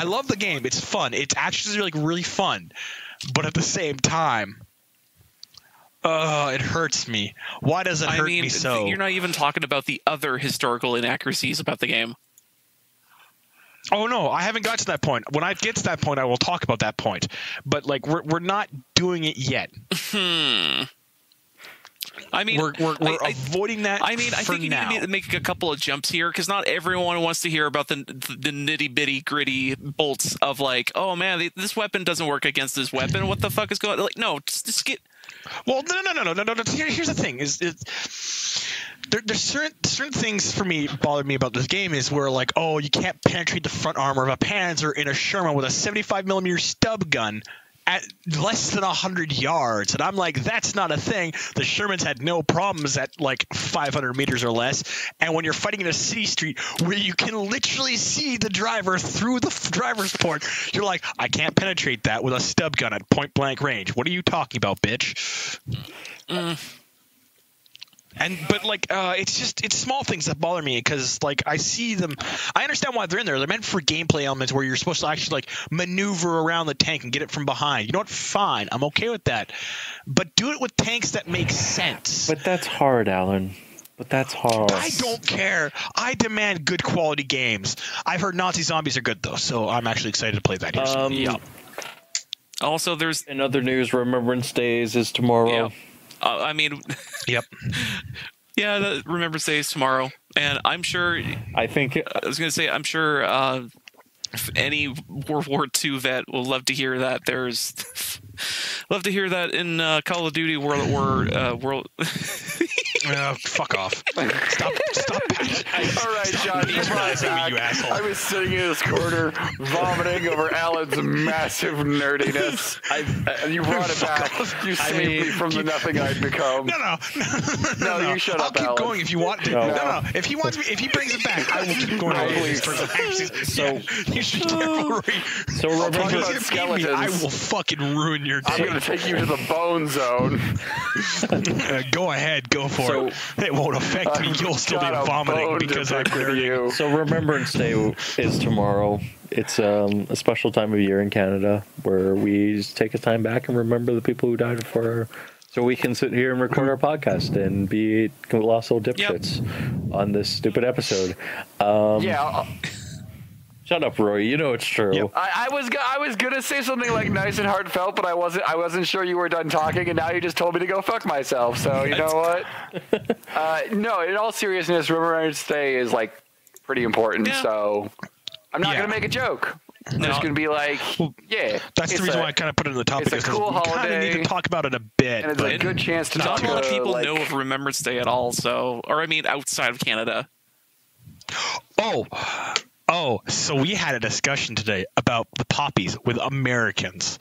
love the game. It's fun. It's actually like really fun. But at the same time, it hurts me. Why does it hurt me so? You're not even talking about the other historical inaccuracies about the game. Oh no, I haven't got to that point. When I get to that point, I will talk about that point. But like, we're not doing it yet. I mean, we're avoiding that. I mean, I think you need to make a couple of jumps here because not everyone wants to hear about the nitty bitty gritty bolts of like, oh man, this weapon doesn't work against this weapon. What the fuck is going on? Like, no, just get. Well, no. Here's the thing: there's certain things for me bother me about this game is where like, oh, you can't penetrate the front armor of a Panzer in a Sherman with a 75mm stub gun at less than 100 yards. And I'm like, that's not a thing. The Shermans had no problems at like 500 meters or less. And when you're fighting in a city street where you can literally see the driver through the driver's port, you're like, I can't penetrate that with a stub gun at point blank range. What are you talking about, bitch? But like, it's small things that bother me because like I see them. I understand why they're in there. They're meant for gameplay elements where you're supposed to actually like maneuver around the tank and get it from behind. You know what? Fine, I'm okay with that. But do it with tanks that make sense. But that's hard, Allan. But that's hard. I don't care. I demand good quality games. I've heard Nazi Zombies are good though, so I'm actually excited to play that here. Yeah. Also, there's in other news, Remembrance Days is tomorrow. Yeah. I mean, yep. Yeah, the Remembrance Day is tomorrow, and I'm sure. I think I was going to say I'm sure if any World War II vet will love to hear that. Love to hear that in Call of Duty World World. Fuck off. Stop. All right, John, you're back. You asshole. I was sitting in this corner vomiting over Alan's massive nerdiness. And you brought it back. You saved me from the nothing I'd become. No, you shut I'll up, keep Allan. Going if you want to. No. If he brings it back, I will keep going. You should Rory. So remember about skeletons. I will fucking ruin your day. I'm going to take you to the bone zone. Go ahead. Go for it. It won't affect me. You'll still be vomiting because I'm you. So Remembrance Day is tomorrow. It's a special time of year in Canada where we take a time back and remember the people who died for. So we can sit here and record our podcast and be colossal dipshits on this stupid episode. Shut up, Rory. You know it's true. Yep. I was gonna say something like nice and heartfelt, but I wasn't sure you were done talking, and now you just told me to go fuck myself. So you know what? No, in all seriousness, Remembrance Day is like pretty important. Yeah. So I'm not gonna make a joke. I'm just gonna be like, that's the reason why I kind of put it in the topic. It's a cool holiday. We kind of need to talk about it a bit, and it's a good chance to talk. Not a lot of people know of Remembrance Day at all. So, or I mean, outside of Canada. Oh, so we had a discussion today about the poppies with Americans.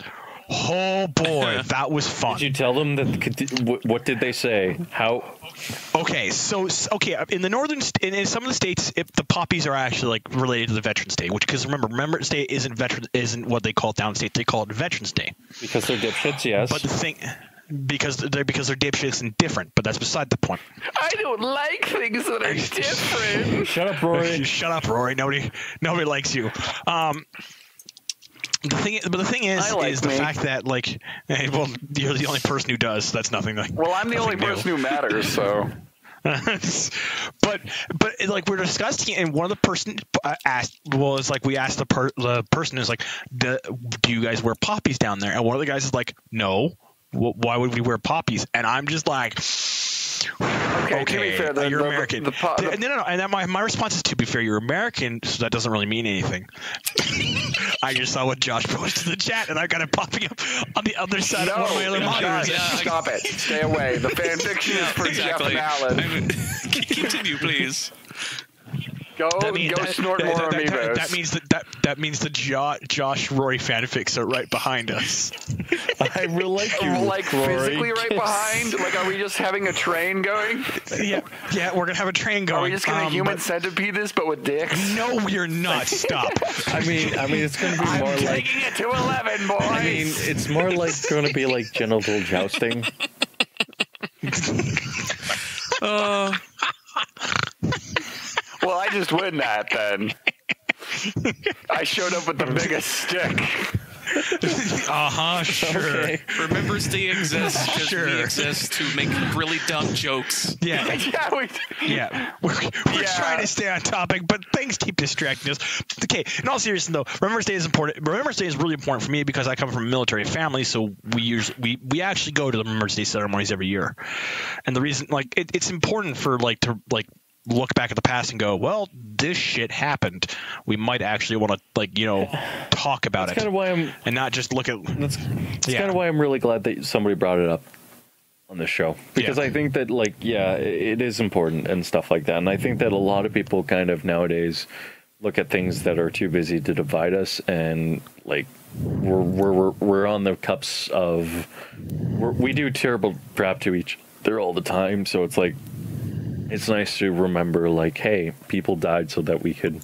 Oh boy, that was fun. Did you tell them that? What did they say? How? Okay, in the in some of the states, the poppies are actually like related to the Veterans Day, because remember, Remembrance Day isn't what they call it downstate. They call it Veterans Day because they're dipshits. Yes, but the thing. Because they're dipshits and different, but that's beside the point. I don't like things that are different. Shut up, Rory. Shut up, Rory. Nobody likes you. The thing is the fact that like, well, you're the only person who does. So that's nothing. Well, I'm the only person who matters, so. but like we're discussing, and one of the person asked. Well, it's like we asked the person is like, do you guys wear poppies down there? And one of the guys is like, no. Why would we wear poppies? And I'm just like, Okay, to be fair, you're American. No. And then my response is, to be fair, you're American, so that doesn't really mean anything. I just saw what Josh posted in the chat, and I got it popping up on the other side of one of my other monitors. Stop it. Stay away. The fan fiction is for Jeff and Allan. Continue, please. Go snort more Amiibos. That means the Josh Rory fanfics are right behind us. I really like you, like Rory. Physically right behind? Like, are we just having a train going? Yeah, we're gonna have a train going. Are we just gonna human centipede this, but with dicks? No, we're not. Stop. I mean, it's gonna be more like taking it to 11, boys. I mean, it's more like going to be like genital jousting. Well, I just win that then. I showed up with the biggest stick. Sure. Okay. Remembers they exist because we exist to make really dumb jokes. Yeah. We're trying to stay on topic, but things keep distracting us. Okay, in all seriousness though, Remembrance Day is important. Remembrance Day is really important for me because I come from a military family, so we actually go to the Remembrance Day ceremonies every year. And the reason, like, it's important for to look back at the past and go, well, this shit happened. We might actually want to talk about it. Kind of why I'm, and not just look at. That's kind of why I'm really glad that somebody brought it up on this show, because I think that it is important and stuff like that. And I think that a lot of people kind of nowadays look at things that are too busy to divide us, and we're on the cups of we do terrible crap to each other all the time. So it's like, it's nice to remember, hey, people died so that we could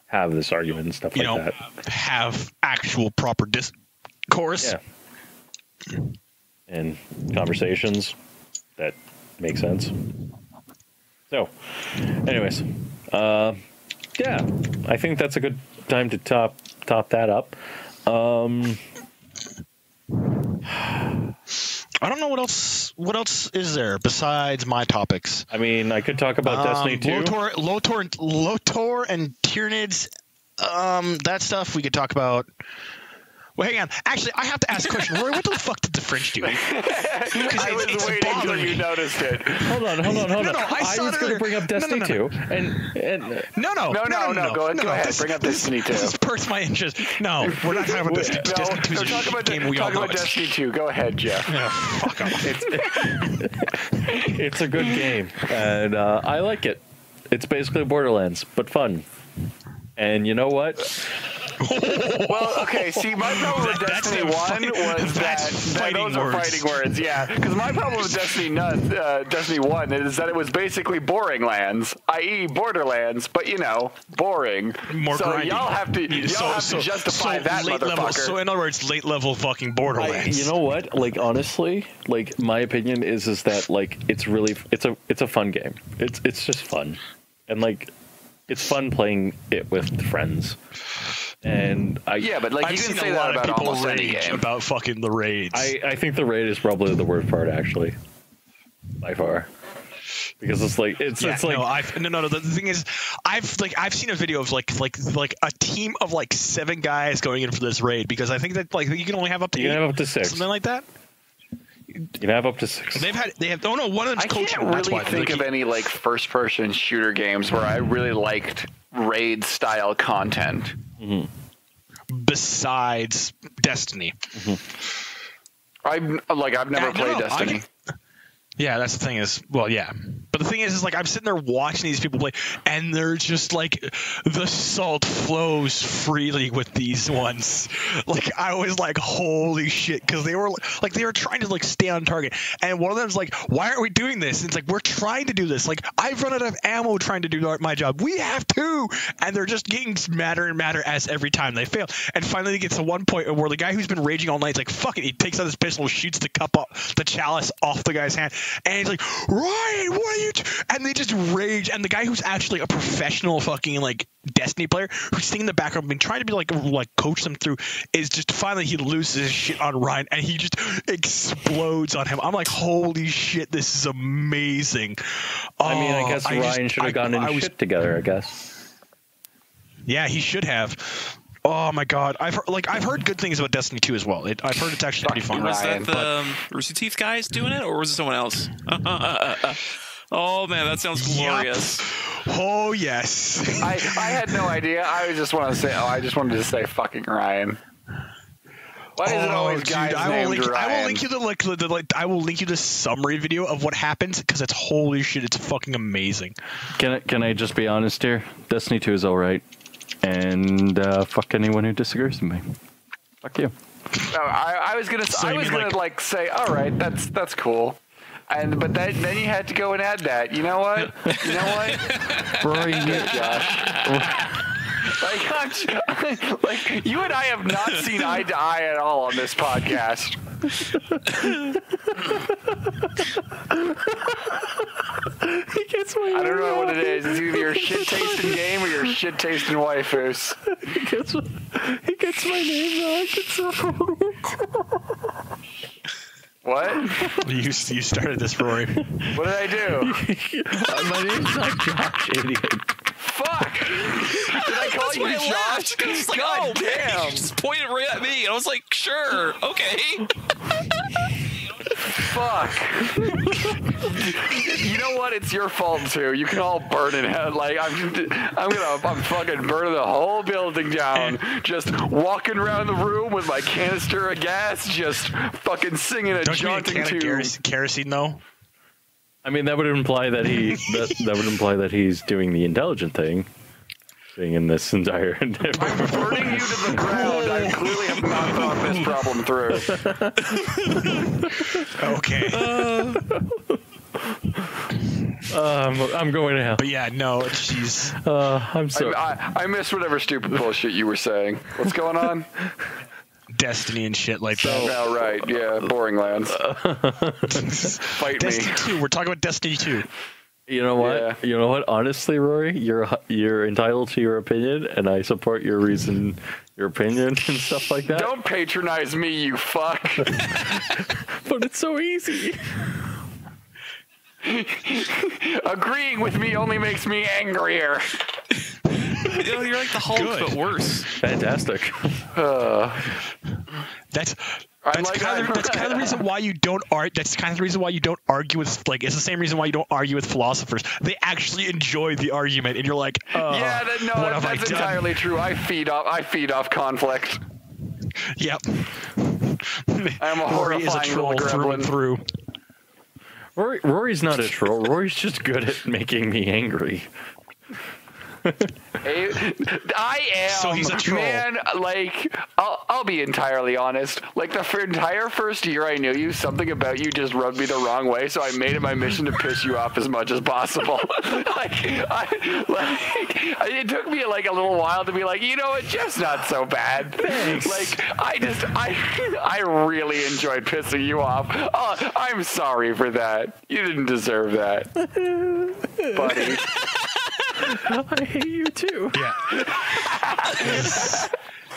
have this argument and stuff like that. Have actual proper discourse. Yeah. And conversations that make sense. So, anyways, I think that's a good time to top that up. I don't know what else is there besides my topics. I mean, I could talk about Destiny 2. Lotor and Tyranids, that stuff we could talk about. Well, hang on. Actually, I have to ask a question. Rory, what the fuck did the French do? I was waiting until you noticed it. Hold on. No, I was going to bring up Destiny 2. No. Go ahead. Bring up Destiny 2. This has perked my interest. No, we're not talking about Destiny 2. Destiny 2 is a game we all know. Talk about Destiny 2. Go ahead, Jeff. Yeah, fuck off. It's a good game, and I like it. It's basically Borderlands, but fun. And you know what? Well, okay, see, my problem with Destiny 1 was that those are fighting words, yeah. Because my problem with Destiny 1 is that it was basically boring lands, i.e. Borderlands, but, boring. More so grindy. y'all have to justify that, late motherfucker. Level, so in other words, late level fucking Borderlands. You know what? Honestly, my opinion is that, it's a fun game. It's just fun. And, it's fun playing it with friends. And but you can say that about almost any game. About fucking the raids. I think the raid is probably the worst part, actually, by far, because it's like the thing is, I've seen a video of like a team of 7 guys going in for this raid, because I think that you can only have up to 6, something like that. You can have up to 6. They have. Oh no, one of them's coaching. I can't really think of any first-person shooter games where I really liked raid-style content. Mm-hmm. Besides Destiny. Mm-hmm. I've never played Destiny. Yeah, that's the thing is, but the thing is I'm sitting there watching these people play, and they're just the salt flows freely with these ones. I was like, holy shit, because they were trying to stay on target, and one of them's like, why aren't we doing this? And it's we're trying to do this. I've run out of ammo trying to do my job. We have to, and they're just getting madder and madder as every time they fail. And finally, they get to one point where the guy who's been raging all night is like, fuck it, he takes out his pistol, shoots the chalice off the guy's hand. And he's like, Ryan, what are you and they just rage. And the guy who's actually a professional fucking Destiny player, who's sitting in the background been trying to be coach them through, is just finally he loses his shit on Ryan, and he just explodes on him. I'm like, holy shit, this is amazing. I mean, I guess Ryan should have gotten his shit together, I guess. Yeah, he should have. Oh my god, I've heard good things about Destiny 2 as well. I've heard it's actually pretty fun. Was Ryan, that the Rooster Teeth guys doing it, or was it someone else? Oh man, that sounds glorious. Yep. Oh yes. I had no idea. I just wanted to say fucking Ryan. Why is it always guys named Ryan? I will link you the I will link you the summary video of what happens because it's holy shit. It's fucking amazing. Can I just be honest here? Destiny 2 is all right, and fuck anyone who disagrees with me. Fuck you. No, I was gonna say, all right, that's cool. But then you had to go and add that. You know what? Rory, Josh. Like you and I have not seen eye to eye at all on this podcast. I don't know what it is. It's either your shit tasting game or your shit tasting waifus. he gets my name wrong. What? You started this, Rory. What did I do? My name's not Josh, idiot. Fuck! Did I call you Josh? It's like, God oh, damn! man, he just pointed right at me, and I was like, sure, okay. Fuck! You know what? It's your fault too. You can all burn it out. Like I'm fucking burning the whole building down. Just walking around the room with my canister of gas, just fucking singing a jaunting tune. Kerosene though. I mean, that would imply that that would imply that he's doing the intelligent thing, being in this entire endeavor. I'm burning you to the ground. I clearly have not thought this problem through. Okay. I'm going to hell. But yeah, no, jeez. I'm sorry. I missed whatever stupid bullshit you were saying. What's going on? Destiny and shit like that. Oh, right. Yeah, boring lands. Fight Destiny me. 2. We're talking about Destiny 2. You know what? Yeah. You know what? Honestly, Rory, you're entitled to your opinion, and I support your opinion and stuff like that. Don't patronize me, you fuck. But it's so easy. Agreeing with me only makes me angrier. You're like the Hulk, Good. but worse. Fantastic. That's kind of the reason why you don't argue. That's kind of the reason why you don't argue with it's the same reason why you don't argue with philosophers. They actually enjoy the argument, and you're like, yeah, that's entirely true. I feed off conflict. Yep. I'm a Rory is a horrifying troll little through gremlin. and through. Rory's not a troll. Rory's just good at making me angry. I am. So he's a troll. Man, I'll be entirely honest. Like the entire first year I knew you, something about you just rubbed me the wrong way. So I made it my mission to piss you off as much as possible. It took me like a little while to be like, you know what, Jeff's not so bad. Thanks. Like I really enjoyed pissing you off. Oh, I'm sorry for that. You didn't deserve that, buddy. I hate you too. Yeah.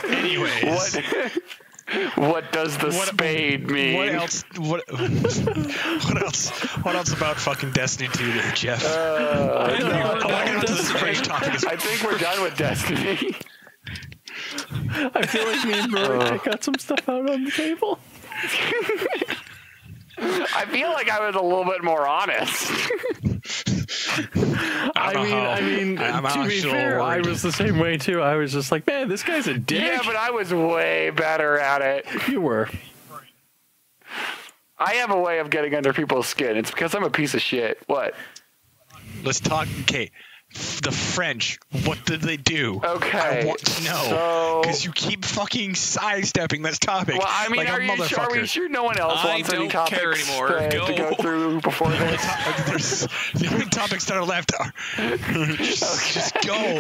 Anyways. What does the spade mean? What else? What else about fucking Destiny 2 there, Jeff? I think we're done with Destiny. I feel like me and Rory got some stuff out on the table. I feel like I was a little bit more honest. I mean, to be fair, I was the same way too. I was just like, man, this guy's a dick. Yeah, but I was way better at it. You were. I have a way of getting under people's skin. It's because I'm a piece of shit. What? Let's talk. Okay. The French, what did they do? Okay. I want to know. Because you keep fucking sidestepping this topic. Well, I mean, like are we sure no one else wants any topics care anymore. to go through before this? The only topics that are left are... Just go. All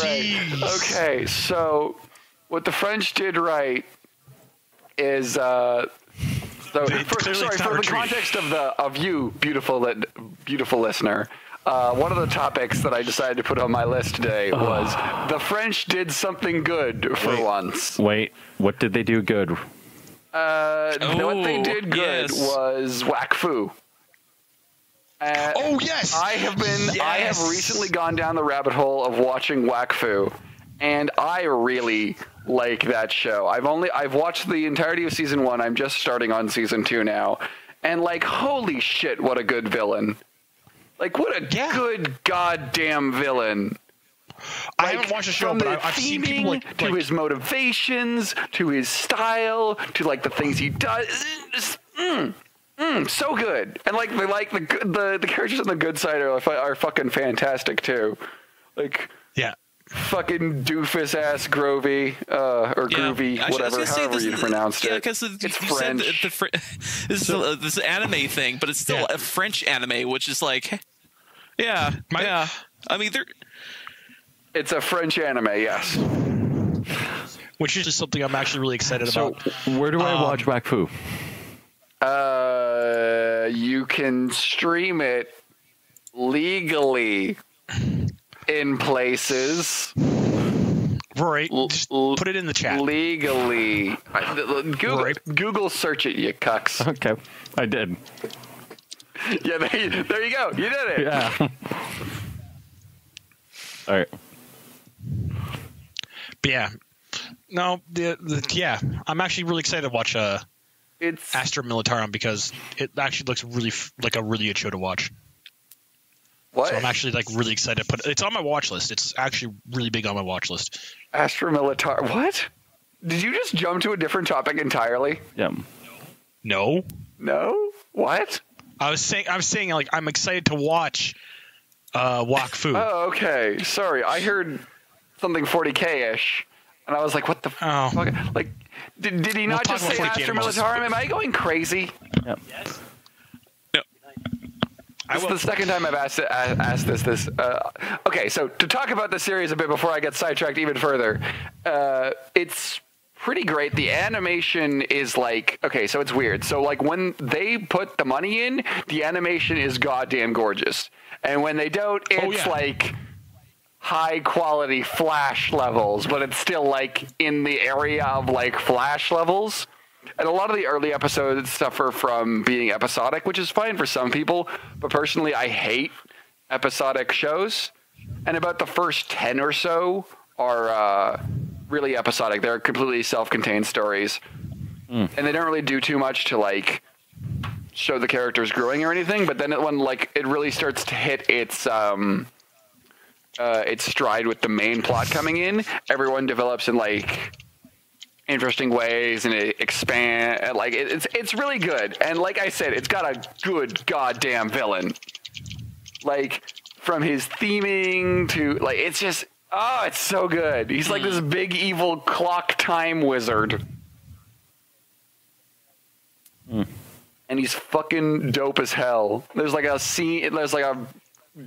right. Jeez. Okay, so what the French did right is... So, for the context of you, beautiful listener, one of the topics that I decided to put on my list today was the French did something good for once. Wait, what did they do good? What they did good was whack fu. Oh yes, I have recently gone down the rabbit hole of watching whack fu, and I really like that show. I've watched the entirety of season 1. I'm just starting on season 2 now, and like, holy shit, what a good villain! Like, what a good goddamn villain! I haven't watched the show, from but the I've seen people like to his motivations, to his style, to like the things he does. So good. And like the characters on the good side are fucking fantastic too. Like, yeah, fucking doofus ass Grovey or Groovy, whatever, however you pronounced it. Yeah, because it's French. This is this anime thing, but it's still a French anime, which is like, yeah. I mean, it's a French anime, yes. Which is just something I'm actually really excited about. Where do I watch Bakfu? You can stream it legally in places. Rory, just put it in the chat. Legally. Google search it, you cucks. Okay, I did. Yeah, there you go. You did it. Yeah. All right. But yeah. No, I'm actually really excited to watch it's Astra Militarum because it actually looks really like a really good show to watch. What? So I'm actually like really excited to put it's on my watch list. It's actually really big on my watch list. Astra Militarum. What? Did you just jump to a different topic entirely? Yeah. No. What? I was saying like I'm excited to watch Wakfu. Oh, okay. Sorry, I heard something 40K-ish, and I was like, "What the fuck?" Like, did he not just say Astra Militarum? Am I going crazy? Yep. No. This is the second time I've asked this. Okay, so to talk about the series a bit before I get sidetracked even further, it's pretty great. The animation is like, okay, so it's weird. So like when they put the money in, the animation is goddamn gorgeous. And when they don't, it's like high quality Flash levels, but it's still like in the area of like Flash levels. And a lot of the early episodes suffer from being episodic, which is fine for some people. But personally, I hate episodic shows. And about the first 10 or so are really episodic. They're completely self-contained stories. And they don't really do too much to like show the characters growing or anything. But then when like it really starts to hit its stride with the main plot coming in, everyone develops in like interesting ways and it expands. Like it's really good. And like I said, it's got a good goddamn villain. Like from his theming to like, it's just, oh, it's so good. He's like this big evil clock time wizard. And he's fucking dope as hell. There's like a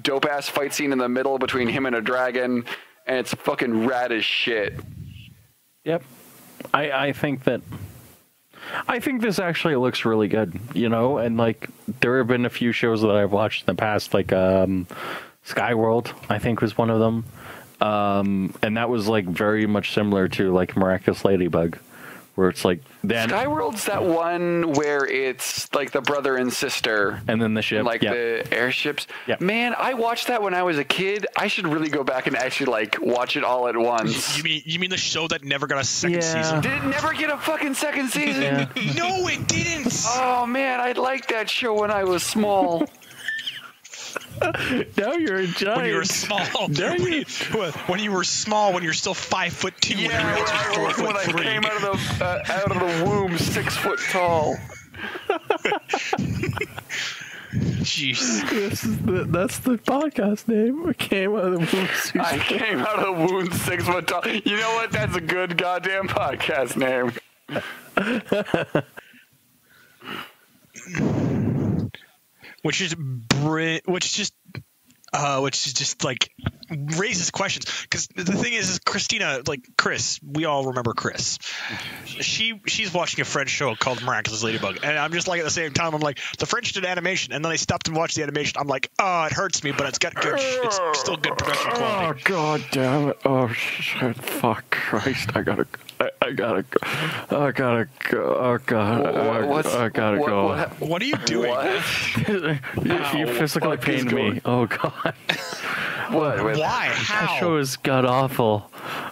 dope ass fight scene in the middle between him and a dragon, and it's fucking rad as shit. Yep. I think this actually looks really good, you know, and like there have been a few shows that I've watched in the past, like Skyworld, I think was one of them. And that was like very much similar to like Miraculous Ladybug, where it's like then Skyworld's that one where it's like the brother and sister, and then the ship, like the airships. Yep. Man, I watched that when I was a kid. I should really go back and actually like watch it all at once. You mean the show that never got a second season? Did it never get a fucking second season? No, it didn't. Oh man, I liked that show when I was small. Now you're a giant. When you were small. When you were small, when you're still 5'2". Yeah, when I came out of the womb 6 foot tall. Jeez. That's the podcast name. I came out of the womb. I came out of the womb 6 foot tall. You know what? That's a good goddamn podcast name. Which is just like raises questions, because the thing is Christina, like Chris, we all remember Chris. She's watching a French show called Miraculous Ladybug, and I'm just like, at the same time, I'm like, the French did animation, and then I stopped and watched the animation. I'm like, oh, it hurts me, but it's got good. It's still good production quality. Oh god damn it! Oh shit! Fuck Christ! I gotta go. I gotta go. Oh god! I gotta go. What are you doing? You physically pained me. Oh god. What? With, Why? That How? show is god awful.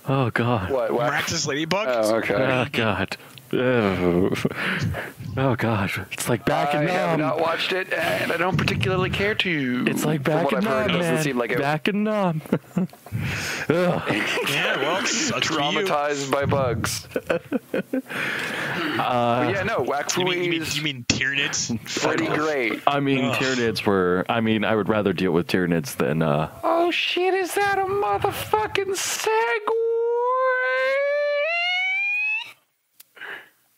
Oh god. what? Miraculous Ladybug? Oh, okay. Oh god. Oh god. It's like back I and have numb. not watched it, and I don't particularly care to. It's like From back what and I've heard, numb, it doesn't man. seem like it. Back and numb. Ugh. Yeah, well, sucks for you. Traumatized by bugs. But yeah, no, Wakfu You mean Tyranids? pretty great. I mean, Tyranids were. I mean, I would rather deal with Tyranids than. Oh shit! Is that a motherfucking segway?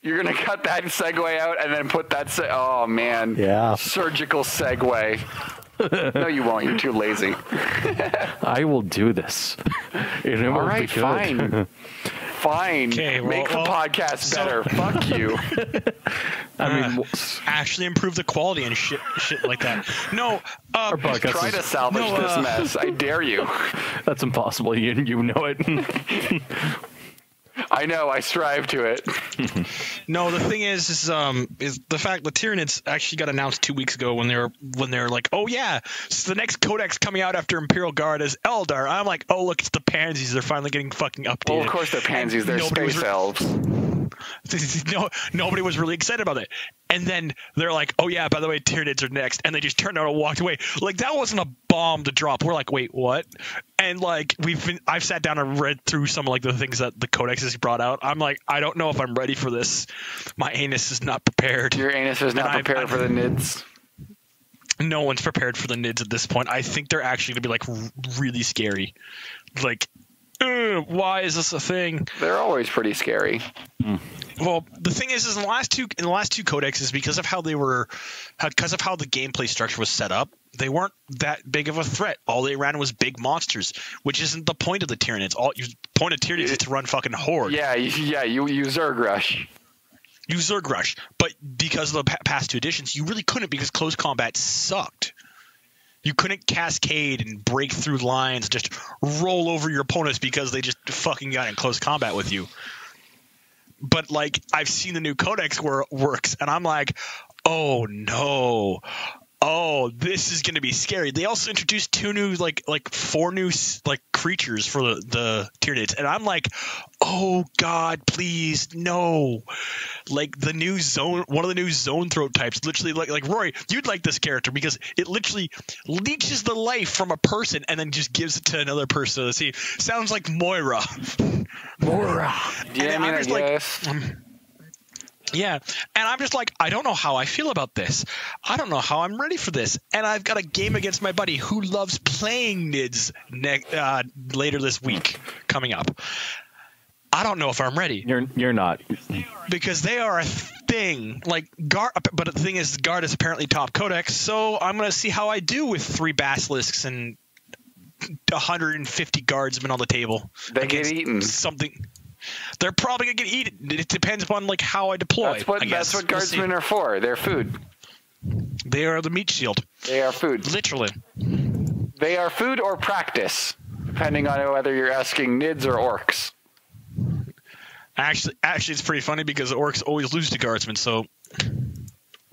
You're gonna cut that segue out and then put that. Oh man. Yeah. Surgical segue. No, you won't. You're too lazy. I will do this. And it All will right, be good. fine. Fine. Okay, Make the podcast better. Fuck you. I mean, Actually improve the quality and shit like that. No, our podcast Try to salvage this mess. I dare you. that's impossible. You know it. I know. I strive to it. no. The thing is the fact that Tyranids actually got announced 2 weeks ago when they're like, oh yeah, so the next codex coming out after Imperial Guard is Eldar. I'm like, oh look, it's the pansies. They're finally getting fucking updated. Well, of course they're pansies. They're space elves. No, nobody was really excited about it. And then they're like, oh yeah, by the way, Tyranids are next. And they just turned around and walked away. Like, that wasn't a bomb to drop. We're like, wait, what? And like, I've sat down and read through some of like the things that the Codex has brought out. I'm like, I don't know if I'm ready for this. My anus is not prepared. Your anus is not prepared for the NIDS. No one's prepared for the NIDS at this point. I think they're actually going to be like really scary. Like, why is this a thing? They're always pretty scary. Well, the thing is in the last two codexes, because of how the gameplay structure was set up, they weren't that big of a threat. All they ran was big monsters, which isn't the point of the Tyranids. The point of Tyranids is to run fucking horde. Yeah, you Zerg Rush. You Zerg Rush, but because of the past two editions, you really couldn't because close combat sucked. You couldn't cascade and break through lines, just roll over your opponents because they just fucking got in close combat with you. But like, I've seen the new codex where it works, and I'm like, oh no, oh, this is going to be scary. They also introduced four new creatures for the Tyranids, and I'm like, oh god, please no. Like the new zone, one of the new zone throat types, literally like Rory, you'd like this character because it literally leeches the life from a person and then just gives it to another person. See, sounds like Moira. Moira. Yeah, I guess. Yeah, and I'm just like, I don't know how I feel about this. I don't know how I'm ready for this. And I've got a game against my buddy who loves playing NIDS later this week coming up. I don't know if I'm ready. You're not. Because they are a thing. Like Guard, but the thing is, Guard is apparently top codex, so I'm going to see how I do with 3 basilisks and 150 guardsmen on the table. They get eaten. Something. They're probably gonna get eaten. It depends upon like how I deploy. That's what guardsmen are for. They're food. They are the meat shield. They are food. Literally. They are food or practice, depending on whether you're asking NIDS or orcs. Actually, it's pretty funny because orcs always lose to guardsmen. So.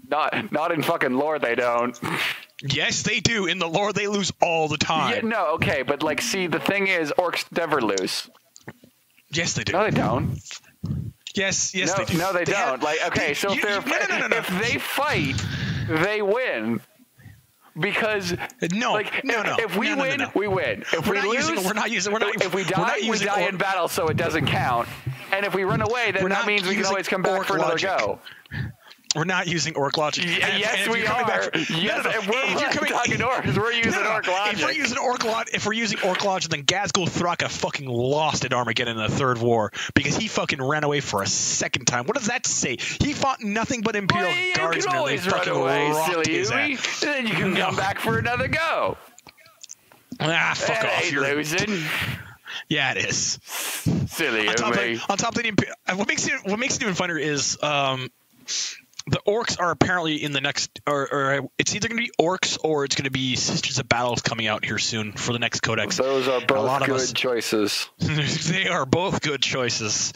Not in fucking lore, they don't. Yes, they do. In the lore, they lose all the time. Yeah, no, okay, but like, see, the thing is, orcs never lose. Yes, they do. No, they don't. Yes, they do. No, they don't. If they fight, they win. Because if we win, we win. If we lose, if we die in battle, so it doesn't count. And if we run away, then that means we can always come back for another go. We're not using orc logic. Yes, we are. If we're talking orcs, we're using orc logic. If we're using orc logic, then Gazgul Thraka fucking lost at Armageddon in the Third War because he fucking ran away for a second time. What does that say? He fought nothing but Imperial Guardsmen. You can always run away, silly Yui. Then you can come back for another go. Fuck off. You're losing. Yeah, it is. Silly on top of the what makes it even funnier is the orcs are apparently in the next, or it's either going to be orcs or it's going to be Sisters of Battles coming out here soon for the next codex. Those are both good choices. They are both good choices.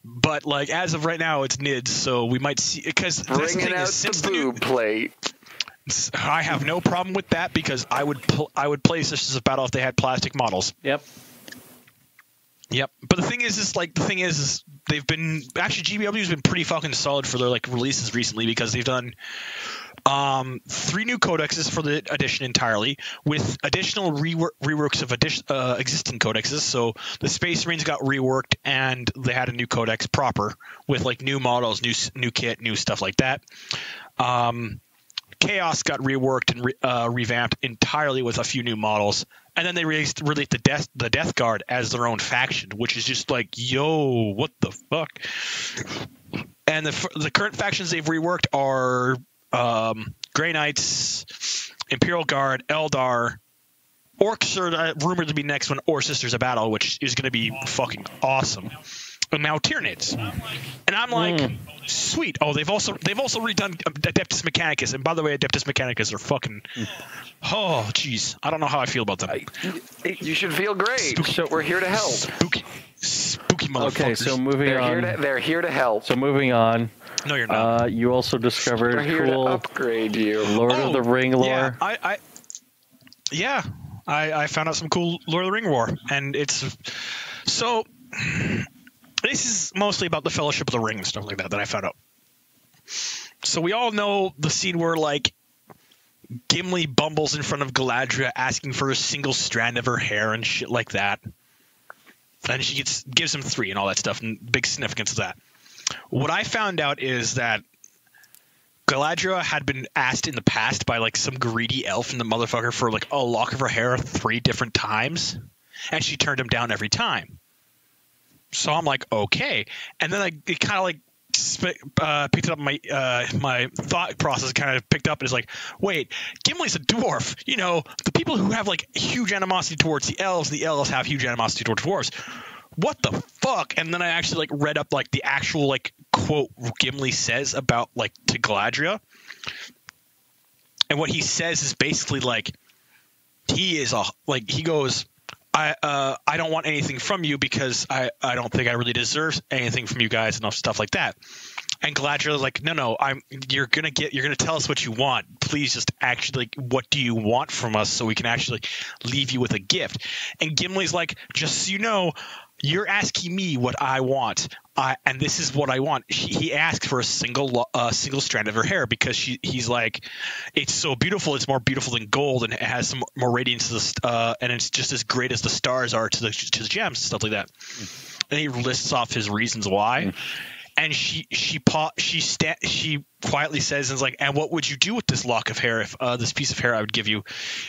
But like as of right now, it's NIDS, so we might see because bringing out the boob plate. I have no problem with that because I would play Sisters of Battle if they had plastic models. Yep. Yep. But the thing is they've been actually GBW's been pretty fucking solid for their like releases recently because they've done 3 new codexes for the edition entirely, with additional reworks of existing codexes. So the Space Marines got reworked, and they had a new codex proper with like new models, new kit, new stuff like that. Chaos got reworked and revamped entirely with a few new models, and then they released the Death Guard as their own faction, which is just like, yo, what the fuck? And the current factions they've reworked are Grey Knights, Imperial Guard, Eldar, Orcs are rumored to be next one, or Sisters of Battle, which is going to be fucking awesome. And now Tyranids, and I'm like, sweet. Oh, they've also redone Adeptus Mechanicus, and by the way, Adeptus Mechanicus are fucking. Oh, jeez, I don't know how I feel about them. You should feel great. So we're here to help. Spooky motherfuckers. Okay, so moving on. They're here to help. So moving on. No, you're not. You also discovered We're here to upgrade you. Lord of the Ring lore. Yeah, I found out some cool Lord of the Ring lore, and it's so. This is mostly about the Fellowship of the Ring and stuff like that I found out. So we all know the scene where like Gimli bumbles in front of Galadriel asking for a single strand of her hair and shit like that. And she gives him 3 and all that stuff, and big significance of that. What I found out is that Galadriel had been asked in the past by like some greedy elf in the motherfucker for like a lock of her hair 3 different times, and she turned him down every time. So I'm like, okay, and then it kind of like picked up my thought process. Kind of picked up and is like, wait, Gimli's a dwarf. You know, the people who have like huge animosity towards the elves have huge animosity towards dwarves. What the fuck? And then I actually like read up like the actual like quote Gimli says about like to Galadriel, and what he says is basically like he goes. I don't want anything from you because I don't think I really deserve anything from you guys and stuff like that. And Galadriel's like, no, you're gonna tell us what you want. Please just actually, what do you want from us so we can actually leave you with a gift. And Gimli's like, just so you know, you're asking me what I want, and this is what I want. He asks for a single strand of her hair because he's like, it's so beautiful. It's more beautiful than gold, and it has some more radiance to and it's just as great as the stars are to the gems and stuff like that. And he lists off his reasons why. And she quietly says, and is like, and what would you do with this lock of hair, if this piece of hair I would give you?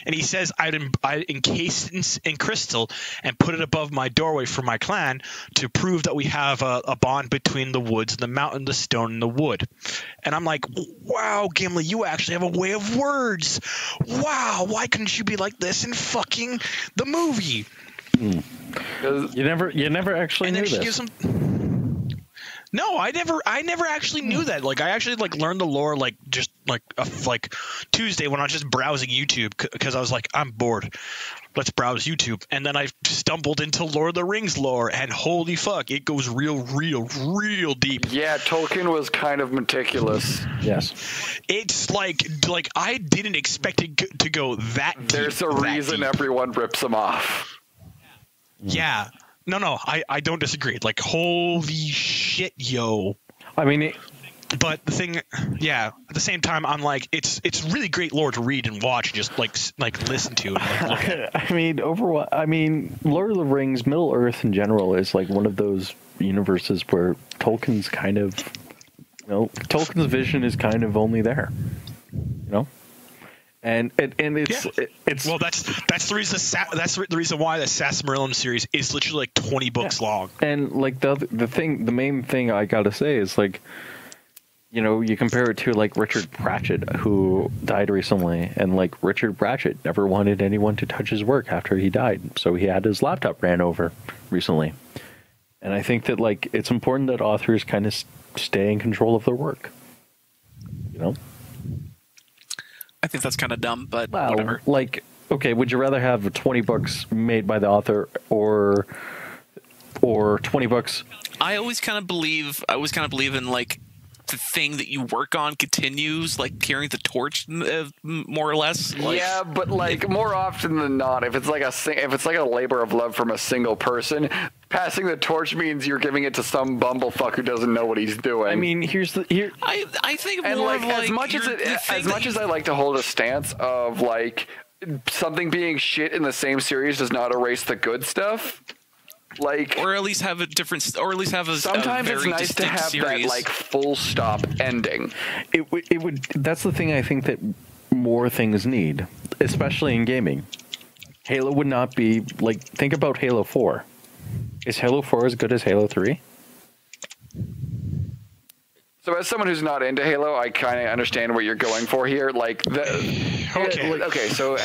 And he says, I'd encase it in crystal and put it above my doorway for my clan to prove that we have a bond between the woods, the mountain, the stone, and the wood. And I'm like, wow, Gimli, you actually have a way of words. Wow, why couldn't you be like this in fucking the movie? You never actually knew this. No, I never actually knew that. Like, I actually like learned the lore like just like Tuesday when I was just browsing YouTube because I was like, I'm bored. Let's browse YouTube, and then I stumbled into Lord of the Rings lore, and holy fuck, it goes real deep. Yeah, Tolkien was kind of meticulous. Yes, it's like I didn't expect it to go that deep. There's a reason everyone rips them off. Yeah. No, I don't disagree. Like, holy shit, yo. I mean, but the thing, yeah. At the same time, I'm like, it's really great lore to read and watch, and just like listen to. And, like, look at. I mean, overall, Lord of the Rings, Middle Earth in general is like one of those universes where Tolkien's kind of, Tolkien's vision is kind of only there, And it's well, that's the reason the reason why the Sasmarillion series is literally like 20 books long. And like the main thing I gotta say is like, you compare it to like Richard Pratchett, who died recently, and like Richard Pratchett never wanted anyone to touch his work after he died, so he had his laptop ran over recently. And I think that like it's important that authors kind of stay in control of their work. I think that's kind of dumb, but whatever. Like, okay, would you rather have 20 books made by the author or 20 books? I always kind of believe in like the thing that you work on continues, like carrying the torch, more or less. Like, yeah, but like more often than not, if it's like a labor of love from a single person, passing the torch means you're giving it to some bumblefuck who doesn't know what he's doing. I mean, I think and more like, of like as much as I like to hold a stance of like something being shit in the same series does not erase the good stuff. Like, or at least have a different, or at least have a sometimes a it's very nice to distinct have series. that like full stop ending. it would. That's the thing I think that more things need, especially in gaming. Halo would not be like. Think about Halo 4. Is Halo 4 as good as Halo 3? So as someone who's not into Halo, I kind of understand what you're going for here. Like, okay, so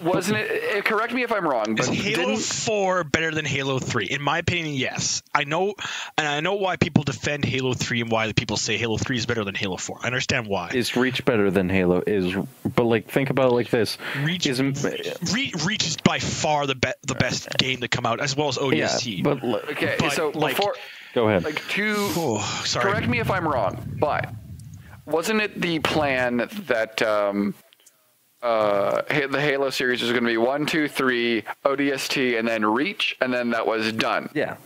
wasn't it? Correct me if I'm wrong, but is Halo 4 better than Halo 3? In my opinion, yes. I know why people defend Halo 3 and why the people say Halo 3 is better than Halo 4. I understand why. Is Reach better than Halo? But like, think about it like this: Reach is by far the best game to come out, as well as ODST. Yeah, but okay, but, so like, before, go ahead. like sorry. correct me if I'm wrong, but wasn't it the plan that the Halo series was going to be 1, 2, 3, ODST, and then Reach, and then that was done? Yeah.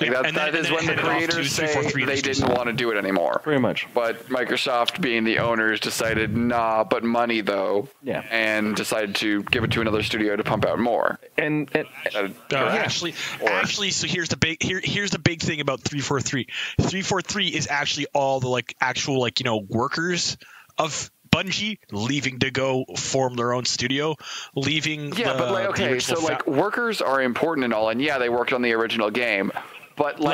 Like that is when the creators say they didn't want to do it anymore. Pretty much. But Microsoft, being the owners, decided, nah, but money though. Yeah. And decided to give it to another studio to pump out more. And Actually, so here's the big thing about 343. 343 is actually all the actual workers of Bungie leaving to go form their own studio, leaving. Yeah, but workers are important and all, and yeah, they worked on the original game. But no,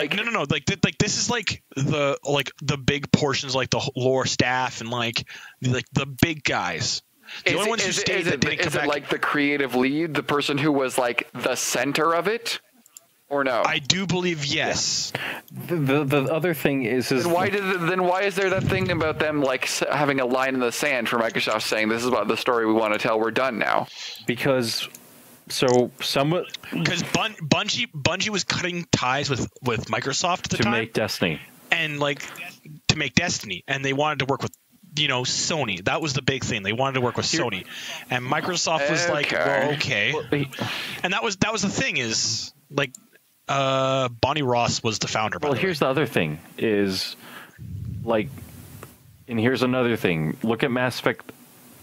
this is the big portions, like the lore staff and the big guys. The only ones who stayed that didn't come back. Is it like the creative lead, the person who was like the center of it, or no? I do believe yes. The other thing is why is there that thing about them having a line in the sand for Microsoft saying this is about the story we want to tell, we're done now? Because Bungie was cutting ties with Microsoft at the time to make Destiny, and they wanted to work with Sony. That was the big thing. They wanted to work with Sony, and Microsoft was like, well, okay. And that was the thing is Bonnie Ross was the founder. Well, here's the other thing is and here's another thing. Look at Mass Effect.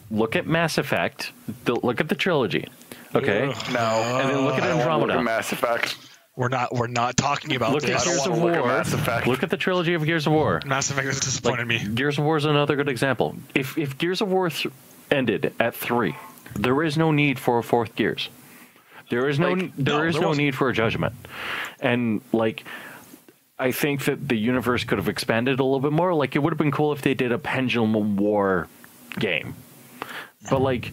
Look at the trilogy. Okay. No. And then look at Andromeda. Look at Mass Effect. We're not talking about look this. At Gears of War. Look at the trilogy of Gears of War. Mass Effect has disappointed me. Gears of War is another good example. If Gears of War ended at 3, there is no need for a 4th Gears. There is no need for a Judgment. And I think that the universe could have expanded a little bit more. It would have been cool if they did a Pendulum War game. But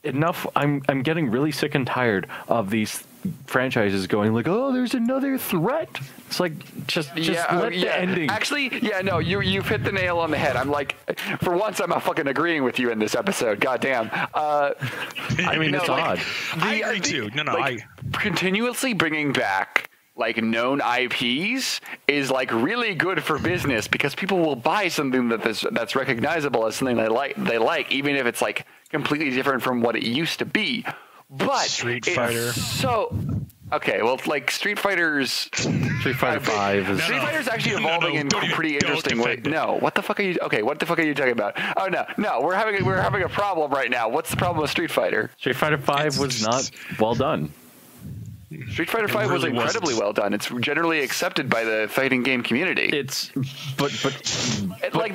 enough. I'm getting really sick and tired of these franchises going oh, there's another threat. It's just let the ending. Actually, yeah, no, you've hit the nail on the head. I'm for once, I'm fucking agreeing with you in this episode. Goddamn. I mean, it's odd. I agree too. I continuously bringing back known IPs is really good for business because people will buy something that's recognizable as something they like, even if it's completely different from what it used to be. But Street Fighter. So okay, well, Street Fighter 5 is Street Fighter's actually evolving in pretty interesting ways. No, what the fuck are you? Okay, what the fuck are you talking about? Oh no, we're having a problem right now. What's the problem with Street Fighter? Street Fighter 5 was not well done. Street Fighter 5 was incredibly well done. It's generally accepted by the fighting game community. But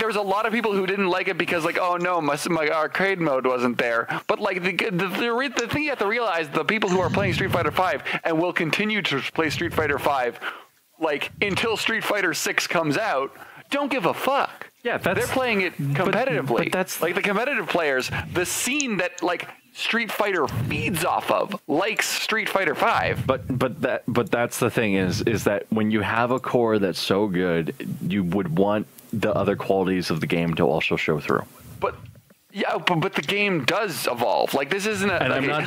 there's a lot of people who didn't like it because oh no, my arcade mode wasn't there. But the thing you have to realize, the people who are playing Street Fighter 5 and will continue to play Street Fighter 5 until Street Fighter 6 comes out, don't give a fuck. Yeah, they're playing it competitively. But that's the competitive players, the scene that Street Fighter feeds off of, Street Fighter 5. But that's the thing is that when you have a core that's so good, you would want the other qualities of the game to also show through. But Yeah, but the game does evolve. Like this isn't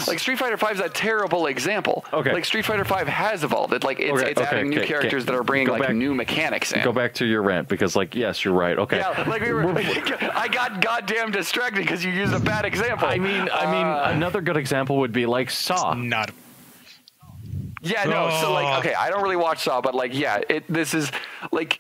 like Street Fighter V is a terrible example. Okay. Like Street Fighter V has evolved. It's adding new characters that are bringing new mechanics in. Go back to your rant because yes, you're right. Okay. Yeah, like I got goddamn distracted because you used a bad example. I mean, another good example would be like Saw. Not. Yeah, no. So like, okay, I don't really watch Saw, but like, yeah, this is like.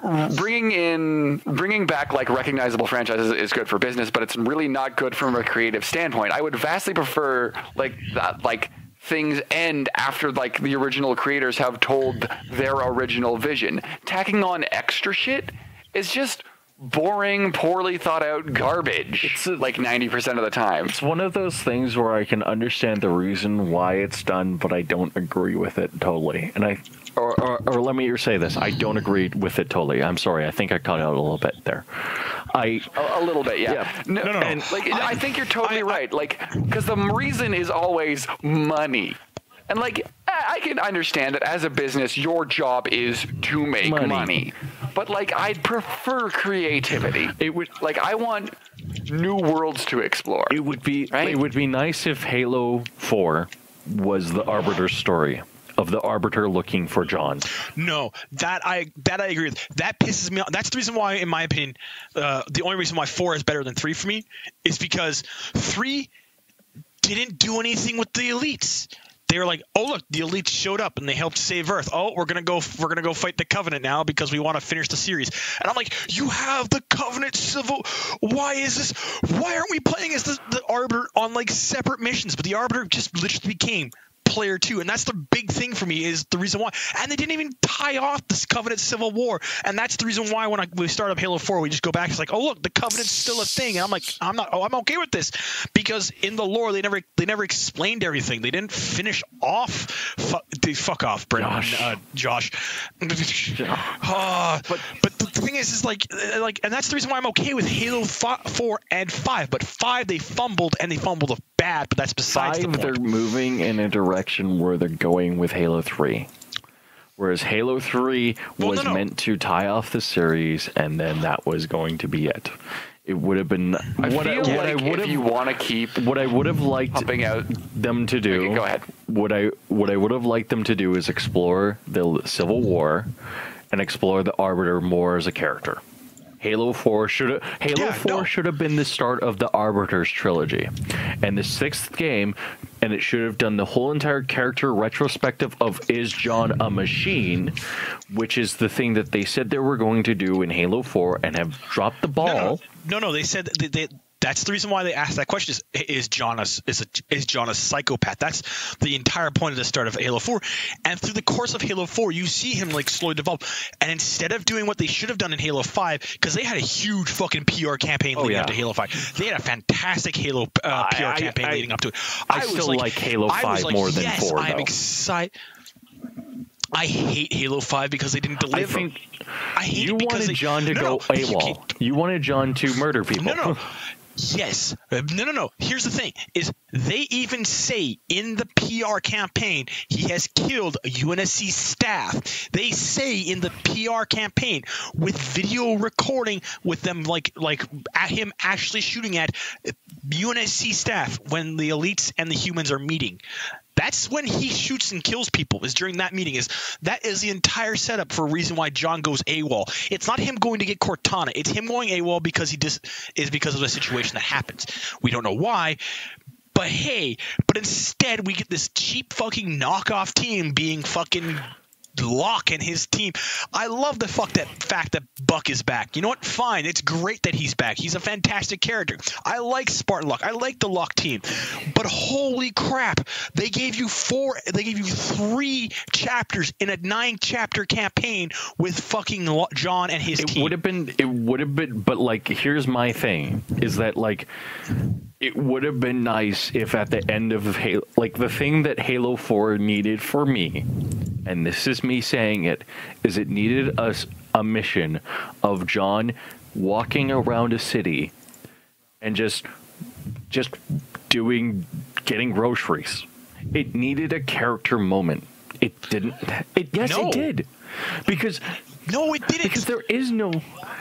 Bringing back like recognizable franchises is good for business, but it's really not good from a creative standpoint. I would vastly prefer like that, like things end after like the original creators have told their original vision. Tacking on extra shit is just boring, poorly thought out garbage. It's like 90% of the time. It's one of those things where I can understand the reason why it's done, but I don't agree with it totally. And or let me say this: I don't agree with it totally. I'm sorry. I think I cut out a little bit there. A little bit, yeah. No. And like, I think you're totally right. Like, because the reason is always money. And like, I can understand that as a business, your job is to make money. But like, I'd prefer creativity. I want new worlds to explore. It would be nice if Halo 4 was the Arbiter's story of the Arbiter looking for John. No, that I agree with. That pisses me off. That's the reason why, in my opinion, the only reason why 4 is better than 3 for me is because 3 didn't do anything with the elites. They were like, oh look, the elites showed up and they helped save Earth. Oh, we're gonna go fight the Covenant now because we want to finish the series. And I'm like, you have the Covenant civil. Why is this? Why aren't we playing as the Arbiter on like separate missions? But the Arbiter just literally became player 2, and that's the big thing for me is the reason why. And they didn't even tie off this Covenant Civil War, and that's the reason why when we start up Halo 4, we just go back. It's like, oh look, the Covenant's still a thing, and I'm like, I'm okay with this because in the lore they never explained everything. They didn't finish off. Fuck off, Brendan, Josh. But the thing is like, and that's the reason why I'm okay with Halo 4 and 5. But 5 they fumbled bad, but that's besides the point. They're moving in a direction where they're going with Halo 3. Whereas Halo 3 was meant to tie off the series, and then that was going to be it. It would have been what I would have liked pumping out them to do. Okay, go ahead. What I would have liked them to do is explore the Civil War and explore the Arbiter more as a character. Halo 4 should have been the start of the Arbiter's trilogy, and the 6th game, and it should have done the whole entire character retrospective of is John a machine, which is the thing that they said they were going to do in Halo 4 and have dropped the ball. No, they said that's the reason why they asked that question is John a psychopath? That's the entire point of the start of Halo 4. And through the course of Halo 4, you see him like slowly develop. And instead of doing what they should have done in Halo 5, because they had a huge fucking PR campaign leading up to Halo 5. They had a fantastic Halo PR campaign leading up to it. I still like Halo 5 more than 4, though. I'm excited. I hate Halo 5 because they didn't deliver. I hate you it because wanted John to go AWOL. You wanted John to murder people. No. Yes. No. Here's the thing, is they even say in the PR campaign he has killed a UNSC staff. They say in the PR campaign with video recording with them like at him actually shooting at UNSC staff when the elites and the humans are meeting. That's when he shoots and kills people, is during that meeting. That is the entire setup for a reason why John goes AWOL. It's not him going to get Cortana. It's him going AWOL because because of the situation that happens. We don't know why. But instead we get this cheap fucking knockoff team being fucking Locke and his team. I love the fact that Buck is back. You know what? Fine. It's great that he's back. He's a fantastic character. I like Spartan Locke. I like the Locke team. But holy crap, they gave you 3 chapters in a 9-chapter campaign with fucking John and his team. It would have been, but like, here's my thing, is that like, it would have been nice if at the end of Halo, like the thing that Halo 4 needed for me, and this is me saying it, is it needed a mission of John walking around a city and just getting groceries. It needed a character moment. It didn't. It did. Because no, it didn't. Because there is no.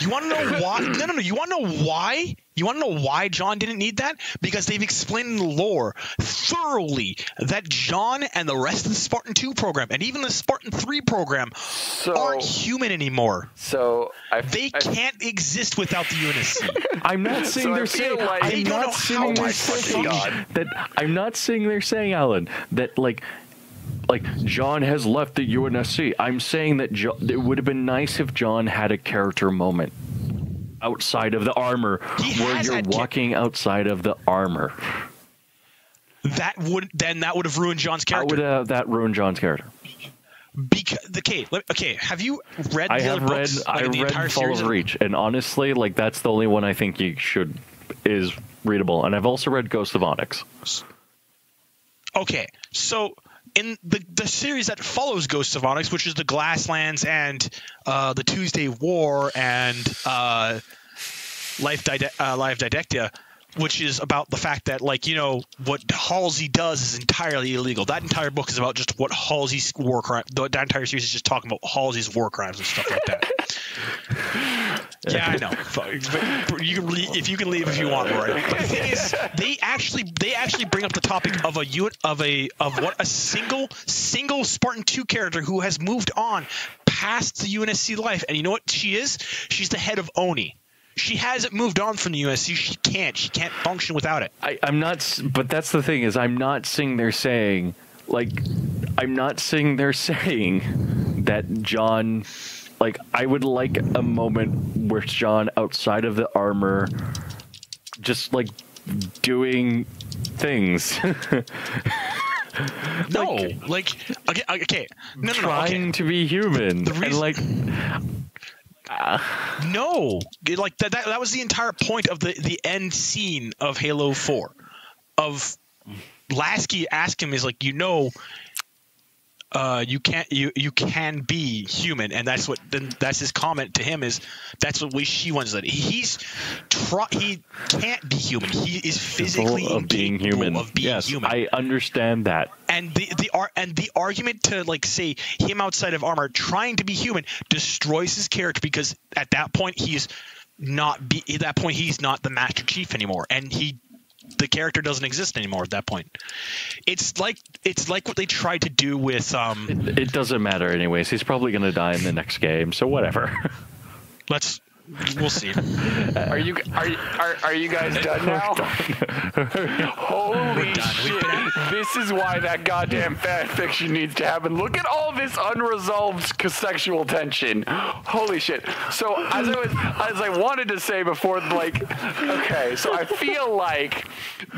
You want to know why? No. You want to know why? You want to know why John didn't need that? Because they've explained in the lore thoroughly that John and the rest of the Spartan 2 program, and even the Spartan 3 program, aren't human anymore. So they can't exist without the UNSC. I'm not saying they're saying. like I'm not saying they're saying that. I'm not saying they're saying, Alan, that like John has left the UNSC. I'm saying that it would have been nice if John had a character moment outside of the armor, where you're walking outside of the armor. That would have ruined John's character. How would that ruin John's character? Because have you read the other books? I read Fall of Reach, and honestly, like that's the only one I think is readable. And I've also read Ghost of Onyx. Okay, so in the series that follows Ghosts of Onyx, which is the Glasslands and the Tuesday War and Life Didactia, which is about the fact that, like, you know, what Halsey does is entirely illegal. That entire book is about just what Halsey's war crime. That entire series is just talking about Halsey's war crimes and stuff like that. Yeah, I know. If you can leave if you want, Rory. But the thing is, they actually bring up the topic of what a single Spartan 2 character who has moved on past the UNSC life, and you know what she is? She's the head of Oni. She hasn't moved on from the USC. She can't function without it. I'm not, but that's the thing is I'm not saying they're saying that John, like, I would like a moment where John outside of the armor, just like doing things. No, okay. No. Trying to be human. The reason, no, like that was the entire point of the end scene of Halo 4. Of Lasky asked him, is like, you can be human, and that's his comment to him, is that's what she wants. That he can't be human. He is physically incapable of being human. I understand that. And the argument to, like, say him outside of armor trying to be human destroys his character, because at that point he's not the Master Chief anymore, and the character doesn't exist anymore at that point. It's like what they tried to do with It doesn't matter anyways. He's probably going to die in the next game, so whatever. We'll see. Are you guys done now? Holy shit! This is why that goddamn fan fiction needs to happen. Look at all this unresolved sexual tension. Holy shit! So as I wanted to say before, like, okay, so I feel like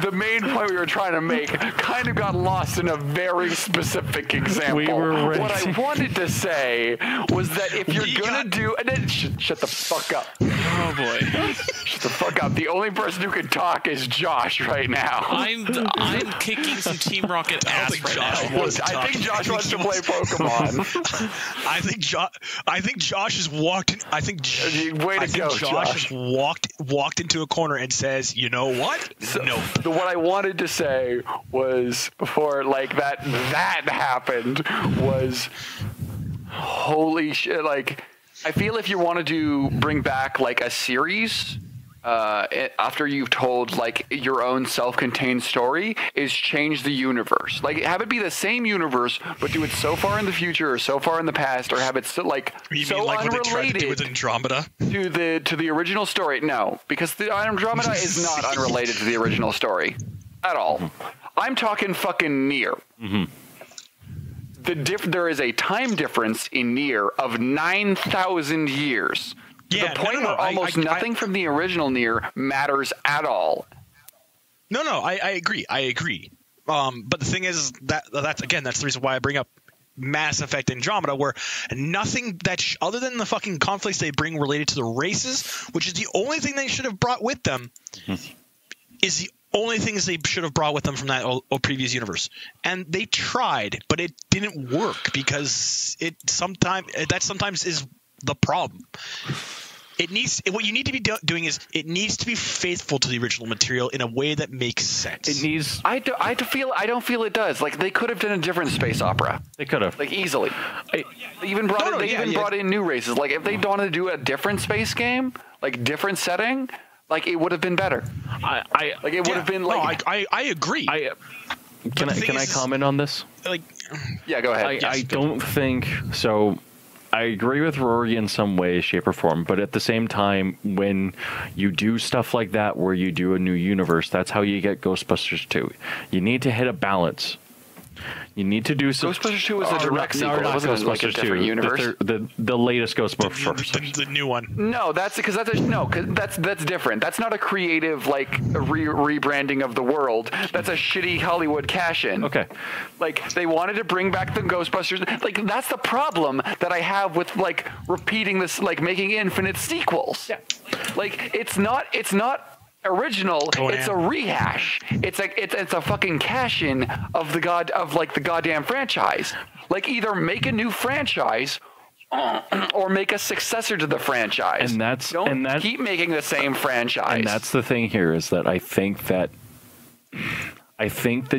the main point we were trying to make kind of got lost in a very specific example. What I wanted to say was that if you're gonna do, and then shut the fuck up. Oh boy! Shut the fuck up. The only person who can talk is Josh right now. I'm kicking some Team Rocket ass right now. I think Josh wants to play Pokemon. I think Josh has walked in. Josh has walked into a corner and says, "You know what? No." What I wanted to say was, before, like, that happened, was, holy shit, like, I feel if you wanted to bring back, like, a series after you've told, like, your own self-contained story, is change the universe. Like, have it be the same universe, but do it so far in the future or so far in the past, or have it so unrelated what they tried to do with Andromeda to the original story. No, because the Andromeda is not unrelated to the original story at all. I'm talking fucking Nier. Mm-hmm. There is a time difference in Nier of 9,000 years. To the point where almost nothing from the original Nier matters at all. I agree. But the thing is that's the reason why I bring up Mass Effect Andromeda, where nothing other than the fucking conflicts they bring related to the races, which is the only thing they should have brought with them, is the only things they should have brought with them from that previous universe. And they tried, but it didn't work, because that sometimes is the problem. What you need to be doing is, it needs to be faithful to the original material in a way that makes sense. I don't feel it does. Like, they could have done a different space opera. They could have, like, easily. They even brought in new races. Like, if they wanted to do a different space game, like, different setting, Like it would have been better. Like it would have been like. No, I agree. Can I comment on this? Like, yeah, go ahead. I don't think so. I agree with Rory in some way, shape, or form, but at the same time, when you do stuff like that, where you do a new universe, that's how you get Ghostbusters 2. You need to hit a balance. You need to do some. Ghostbusters 2 was a direct sequel. It wasn't like a different universe. The latest Ghostbusters. The new one. No, that's different. That's not a creative like rebranding of the world. That's a shitty Hollywood cash-in. Okay. Like they wanted to bring back the Ghostbusters. Like that's the problem that I have with like repeating this, like making infinite sequels. Yeah. Like it's not original. It's a rehash. It's like it's a fucking cash-in of the goddamn franchise. Like either make a new franchise or make a successor to the franchise. Don't keep making the same franchise. And that's the thing here is that I think that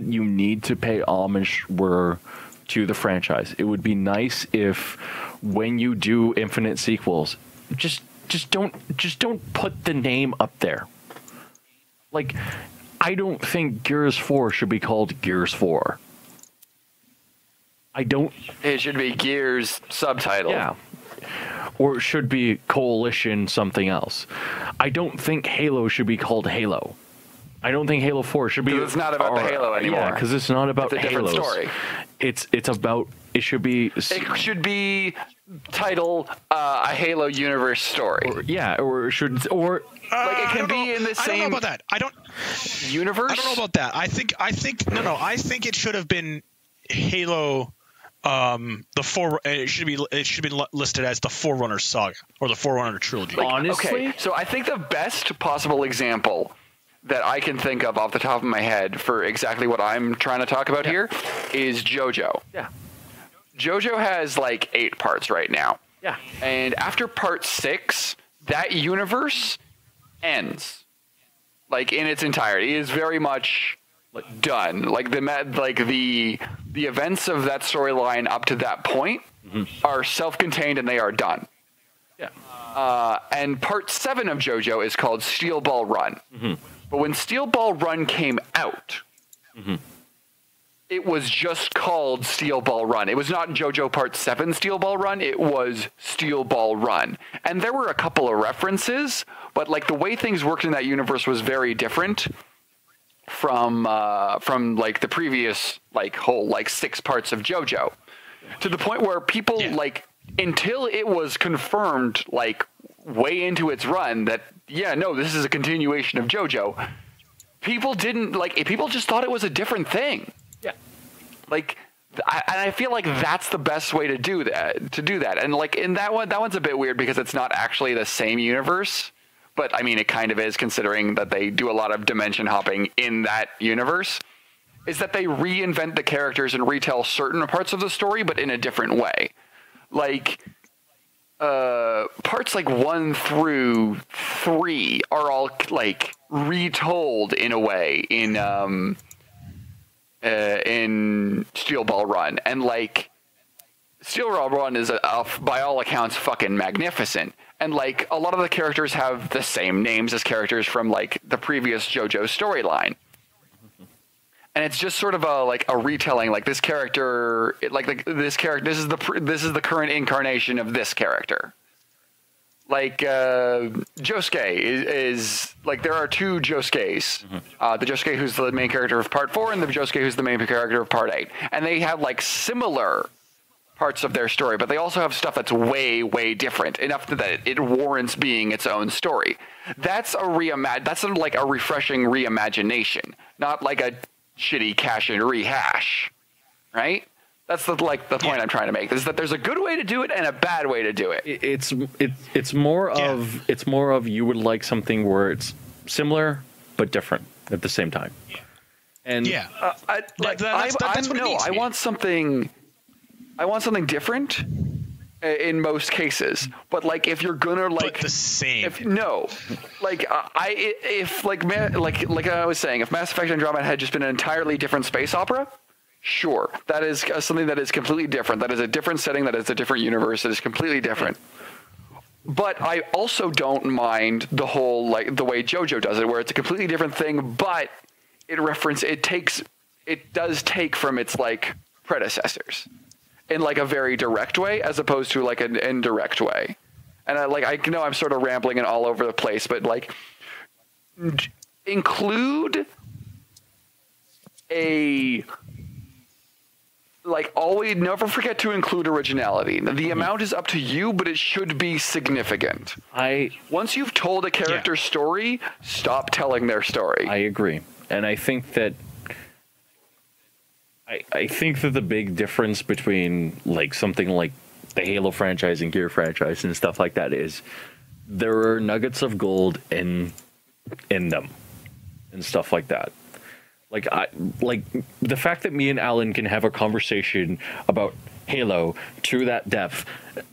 you need to pay homage to the franchise. It would be nice if when you do infinite sequels, just don't put the name up there. Like, I don't think Gears 4 should be called Gears 4. I don't. It should be Gears subtitle. Yeah. Or it should be Coalition something else. I don't think Halo should be called Halo. I don't think Halo 4 should be. It's not about the Halo anymore. Yeah, because it's not about It's a different story. It's about. It should be. It should be titled a Halo universe story. Like it can be in the same. I don't know about that. Universe. I don't know about that. I think it should have been Halo. It should be listed as the Forerunner saga or the Forerunner trilogy. Honestly, okay, so I think the best possible example that I can think of off the top of my head for exactly what I'm trying to talk about here is JoJo. Yeah. JoJo has like 8 parts right now. Yeah. And after part 6, that universe ends. Like in its entirety. It is very much done. Like the events of that storyline up to that point are self-contained and they are done. Yeah. And part 7 of JoJo is called Steel Ball Run. Mm-hmm. But when Steel Ball Run came out, it was just called Steel Ball Run. It was not JoJo Part 7 Steel Ball Run. It was Steel Ball Run. And there were a couple of references, but like the way things worked in that universe was very different from like the previous like whole like 6 parts of JoJo. To the point where people like until it was confirmed like way into its run that this is a continuation of JoJo, people just thought it was a different thing. Yeah. Like, I feel like that's the best way to do that. And like in that one's a bit weird because it's not actually the same universe, but I mean it kind of is considering that they do a lot of dimension hopping in that universe. Is that they reinvent the characters and retell certain parts of the story, but in a different way. Like parts like 1 through 3 are all like retold in a way in Steel Ball Run, and like Steel Ball Run is by all accounts fucking magnificent, and like a lot of the characters have the same names as characters from like the previous JoJo storyline, and it's just sort of a retelling. Like this character, this is the current incarnation of this character. Like Josuke is like there are 2 Josuke's. The Josuke who's the main character of Part 4 and the Josuke who's the main character of Part 8. And they have like similar parts of their story, but they also have stuff that's way, way different, enough that it warrants being its own story. That's that's like a refreshing reimagination, not like a shitty cash-in rehash, right? That's the point I'm trying to make, is that there's a good way to do it and a bad way to do it. It's more of you would like something where it's similar but different at the same time. And that's what it needs. I want something different in most cases. But like if you're gonna like the same, like I was saying, if Mass Effect Andromeda had just been an entirely different space opera. Sure, that is something that is completely different. That is a different setting. That is a different universe. That is completely different. But I also don't mind the whole, like, the way JoJo does it, where it's a completely different thing, but it does take from its, like, predecessors in, like, a very direct way, as opposed to, like, an indirect way. And I know I'm sort of rambling and all over the place, but, like, include always never forget to include originality. The amount is up to you, but it should be significant. Once you've told a character's story, stop telling their story. I agree. And I think that the big difference between like something like the Halo franchise and Gear franchise and stuff like that is there are nuggets of gold in them and stuff like that. Like the fact that me and Allan can have a conversation about Halo to that depth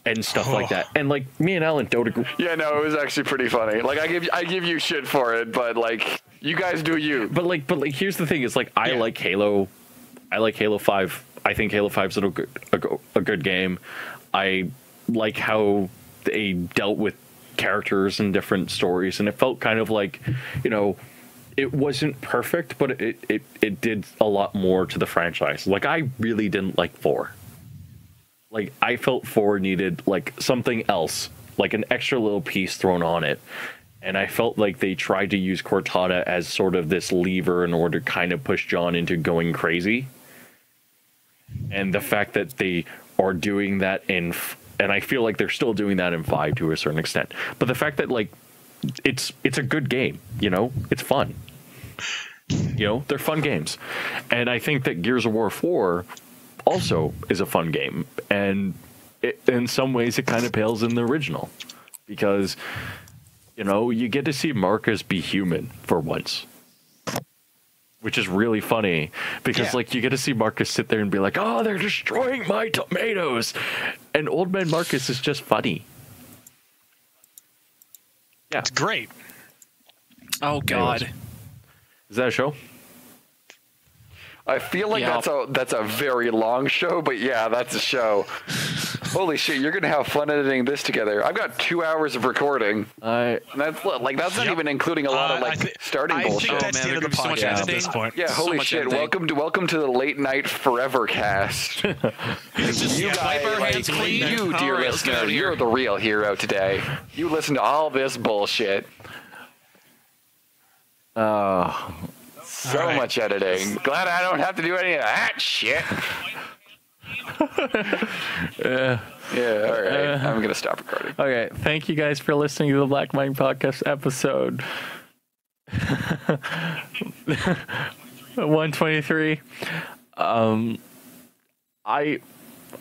and stuff like that, and like me and Allan don't agree. Yeah, no, it was actually pretty funny. Like I give you shit for it, but like you guys do you. But here's the thing: is like I like Halo. I like Halo 5. I think Halo 5's a good game. I like how they dealt with characters and different stories, and it felt kind of like, you know, it wasn't perfect, but it did a lot more to the franchise. Like, I really didn't like 4. Like, I felt 4 needed, like, something else, like an extra little piece thrown on it. And I felt like they tried to use Cortana as sort of this lever in order to kind of push John into going crazy. And the fact that they are doing that and I feel like they're still doing that in 5 to a certain extent. But the fact that, like, it's a good game, you know? It's fun. You know, they're fun games. And I think that Gears of War 4 also is a fun game. And in some ways, it kind of pales in the original. Because, you know, you get to see Marcus be human for once. Which is really funny. Because, like, you get to see Marcus sit there and be like, oh, they're destroying my tomatoes. And Old Man Marcus is just funny. Yeah. It's great. Oh, God. Anyways. Is that a show? I feel like that's a very long show, but yeah, that's a show. Holy shit, you're gonna have fun editing this together. I've got 2 hours of recording. And that's not even including a lot of starting bullshit. I think that's the end of the so much podcast at editing. this point. Yeah, So holy much shit! editing. Welcome to the late night forever cast. Just You wipe guys, our hands clean. you All dear right, let's get out listener, of here. you're the real hero today. You listen to all this bullshit. So much editing. Glad I don't have to do any of that shit. Yeah, all right. I'm going to stop recording. Okay, thank you guys for listening to the Black Mind Podcast episode 123.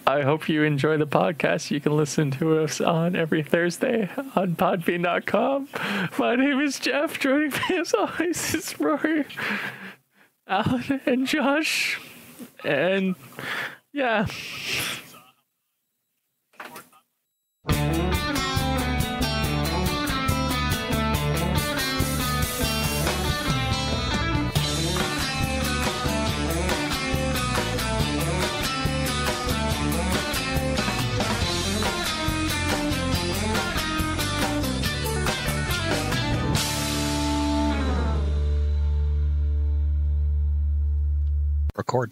I hope you enjoy the podcast. You can listen to us on every Thursday on podbean.com. My name is Jeff. Joining me as always is Rory, Allan, and Josh. And yeah. Record.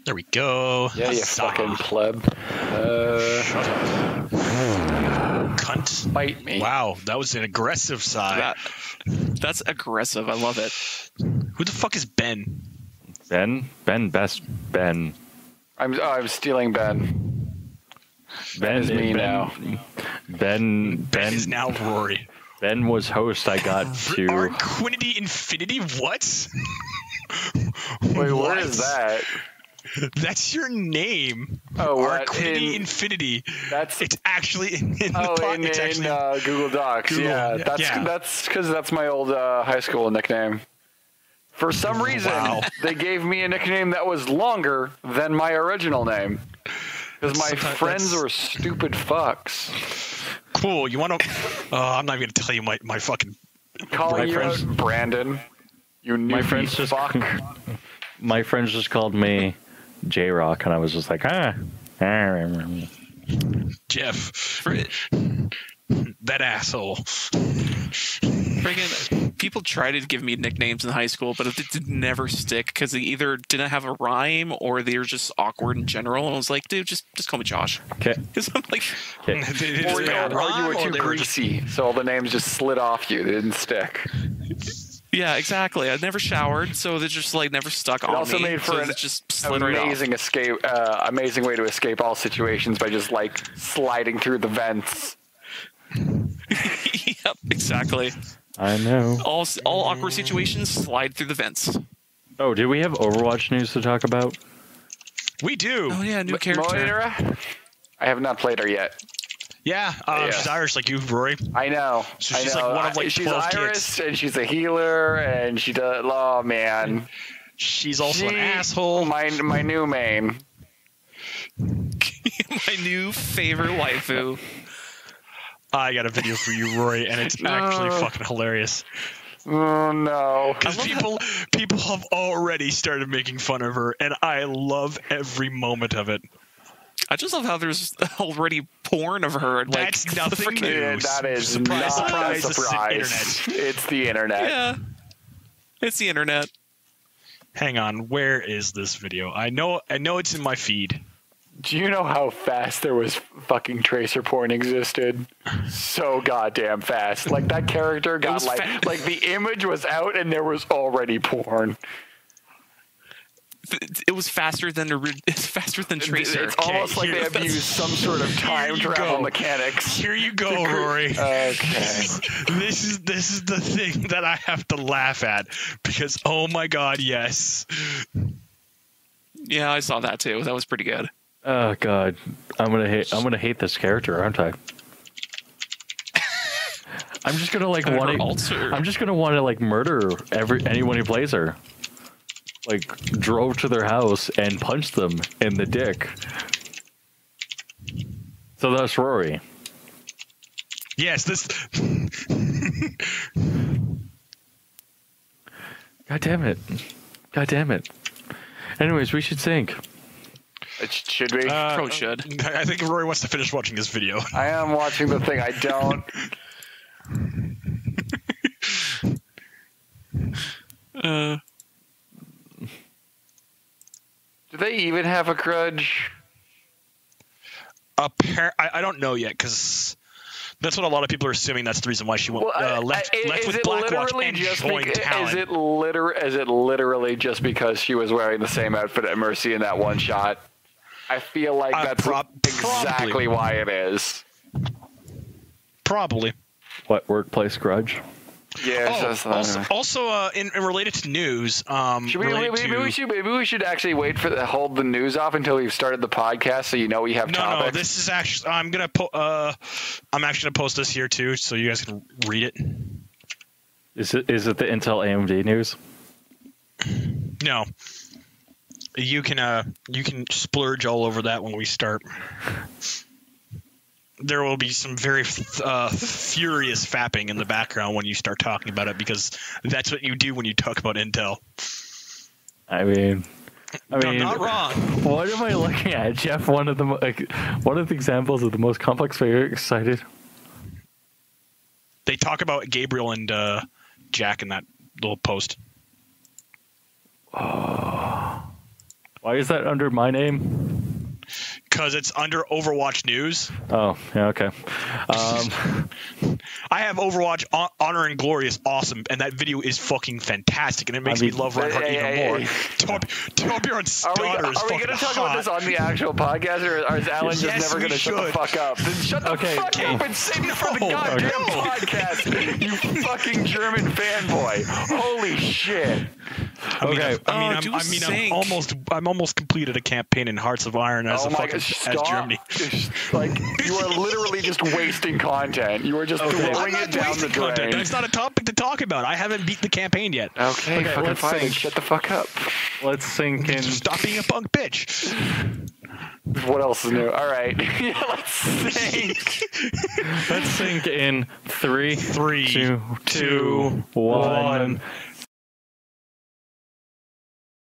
There we go. Yeah, you fucking pleb. Cunt. Bite me. Wow, that was an aggressive sigh. That's aggressive. I love it. Who the fuck is Ben? Ben. I'm stealing Ben. Ben is me now. Ben is now Rory. Ben was host. I got to. Arquinity Infinity? What? Wait, where is that? That's your name. Oh, what? Arquinity Infinity. It's actually in the in Google Docs. Google. Yeah, Yeah. that's because that's my old high school nickname. For some reason, they gave me a nickname that was longer than my original name. Because my friends were stupid fucks. Cool. You want to? I'm not even gonna tell you my fucking. Calling you out, Brandon. You new My friends just my friends just called me J-Rock, and I was just like, Jeff. That asshole. Friggin' people tried to give me nicknames in high school, but it did never stick because they either didn't have a rhyme or they were just awkward in general. And I was like, dude, just call me Josh. Okay. Because I'm like, Okay. Or you were too greasy, so all the names just slid off you. They didn't stick. yeah, exactly. I never showered, so they just like never stuck on me. It also made for so an it just slid right off. amazing way to escape all situations by just like sliding through the vents. Yep, exactly. I know. All awkward situations slide through the vents. Oh, do we have Overwatch news to talk about? We do. Oh yeah, new character. Moira? I have not played her yet. Yeah, she's Irish like you, Rory. I know. So she's I know. like one of like she's 12 Irish kids. and she's a healer and she does. Oh man, She's also an asshole. My new main. My new favorite waifu. I got a video for you, Rory, and it's actually fucking hilarious. Oh no. Because people have already started making fun of her, and I love every moment of it. I just love how there's already porn of her. Like, That's nothing new. Yeah, that is Surprise, not surprise, a this is surprise. internet. It's the internet. Yeah, it's the internet. Hang on, where is this video? I know it's in my feed. Do you know how fast there was fucking tracer porn existed? So goddamn fast. Like that character got was like the image was out and there was already porn. It was faster than Tracer. It's almost like they have used some sort of time travel mechanics. Here you go, Rory. Okay. This is the thing that I have to laugh at because oh my god, yes. Yeah, I saw that too. That was pretty good. Oh god, I'm gonna hate this character, aren't I? I'm just gonna like want to. I'm just gonna want to like murder anyone who plays her. Like drove to their house and punched them in the dick. So that's Rory. Yes, this. God damn it! God damn it! Anyways, we should sync. It should be. Probably should. I think Rory wants to finish watching this video. I am watching the thing. I don't. Do they even have a grudge? I don't know yet because that's what a lot of people are assuming. That's the reason why she went, left with Blackwatch and joined Talon. Is it literally just because she was wearing the same outfit at Mercy in that one shot? I feel like that's exactly probably why it is. Probably. What workplace grudge? Yes. Also, in related to news, maybe we should actually hold the news off until we've started the podcast, so you know we have topics. No, this is actually I'm actually gonna post this here too, so you guys can read it. Is it the Intel AMD news? No. You can splurge all over that when we start. There will be some very furious fapping in the background when you start talking about it because that's what you do when you talk about Intel. I mean, I'm not wrong. What am I looking at, Jeff? One of the examples of the most complex. Very excited. They talk about Gabriel and Jack in that little post. Oh. Why is that under my name? Because it's under Overwatch News. Oh, yeah, okay. I have Overwatch Honor and Glory is awesome, and that video is fucking fantastic, and it makes me love Reinhardt even more. Torbjorn's daughter is fucking hot. Are we going to talk about this on the actual podcast, or is Alan just never going to shut the fuck up? Then shut the fuck up and save it for the goddamn podcast, you fucking German fanboy. Holy shit. I'm almost completed a campaign in Hearts of Iron as Germany. Like you are literally just wasting content. You are just throwing it down the drain. Content. That's not a topic to talk about. I haven't beat the campaign yet. Okay, fucking fine. Shut the fuck up. Let's sink in. Stop being a punk bitch. What else is new? All right. Let's sink. Let's sink in 3, 2, 1.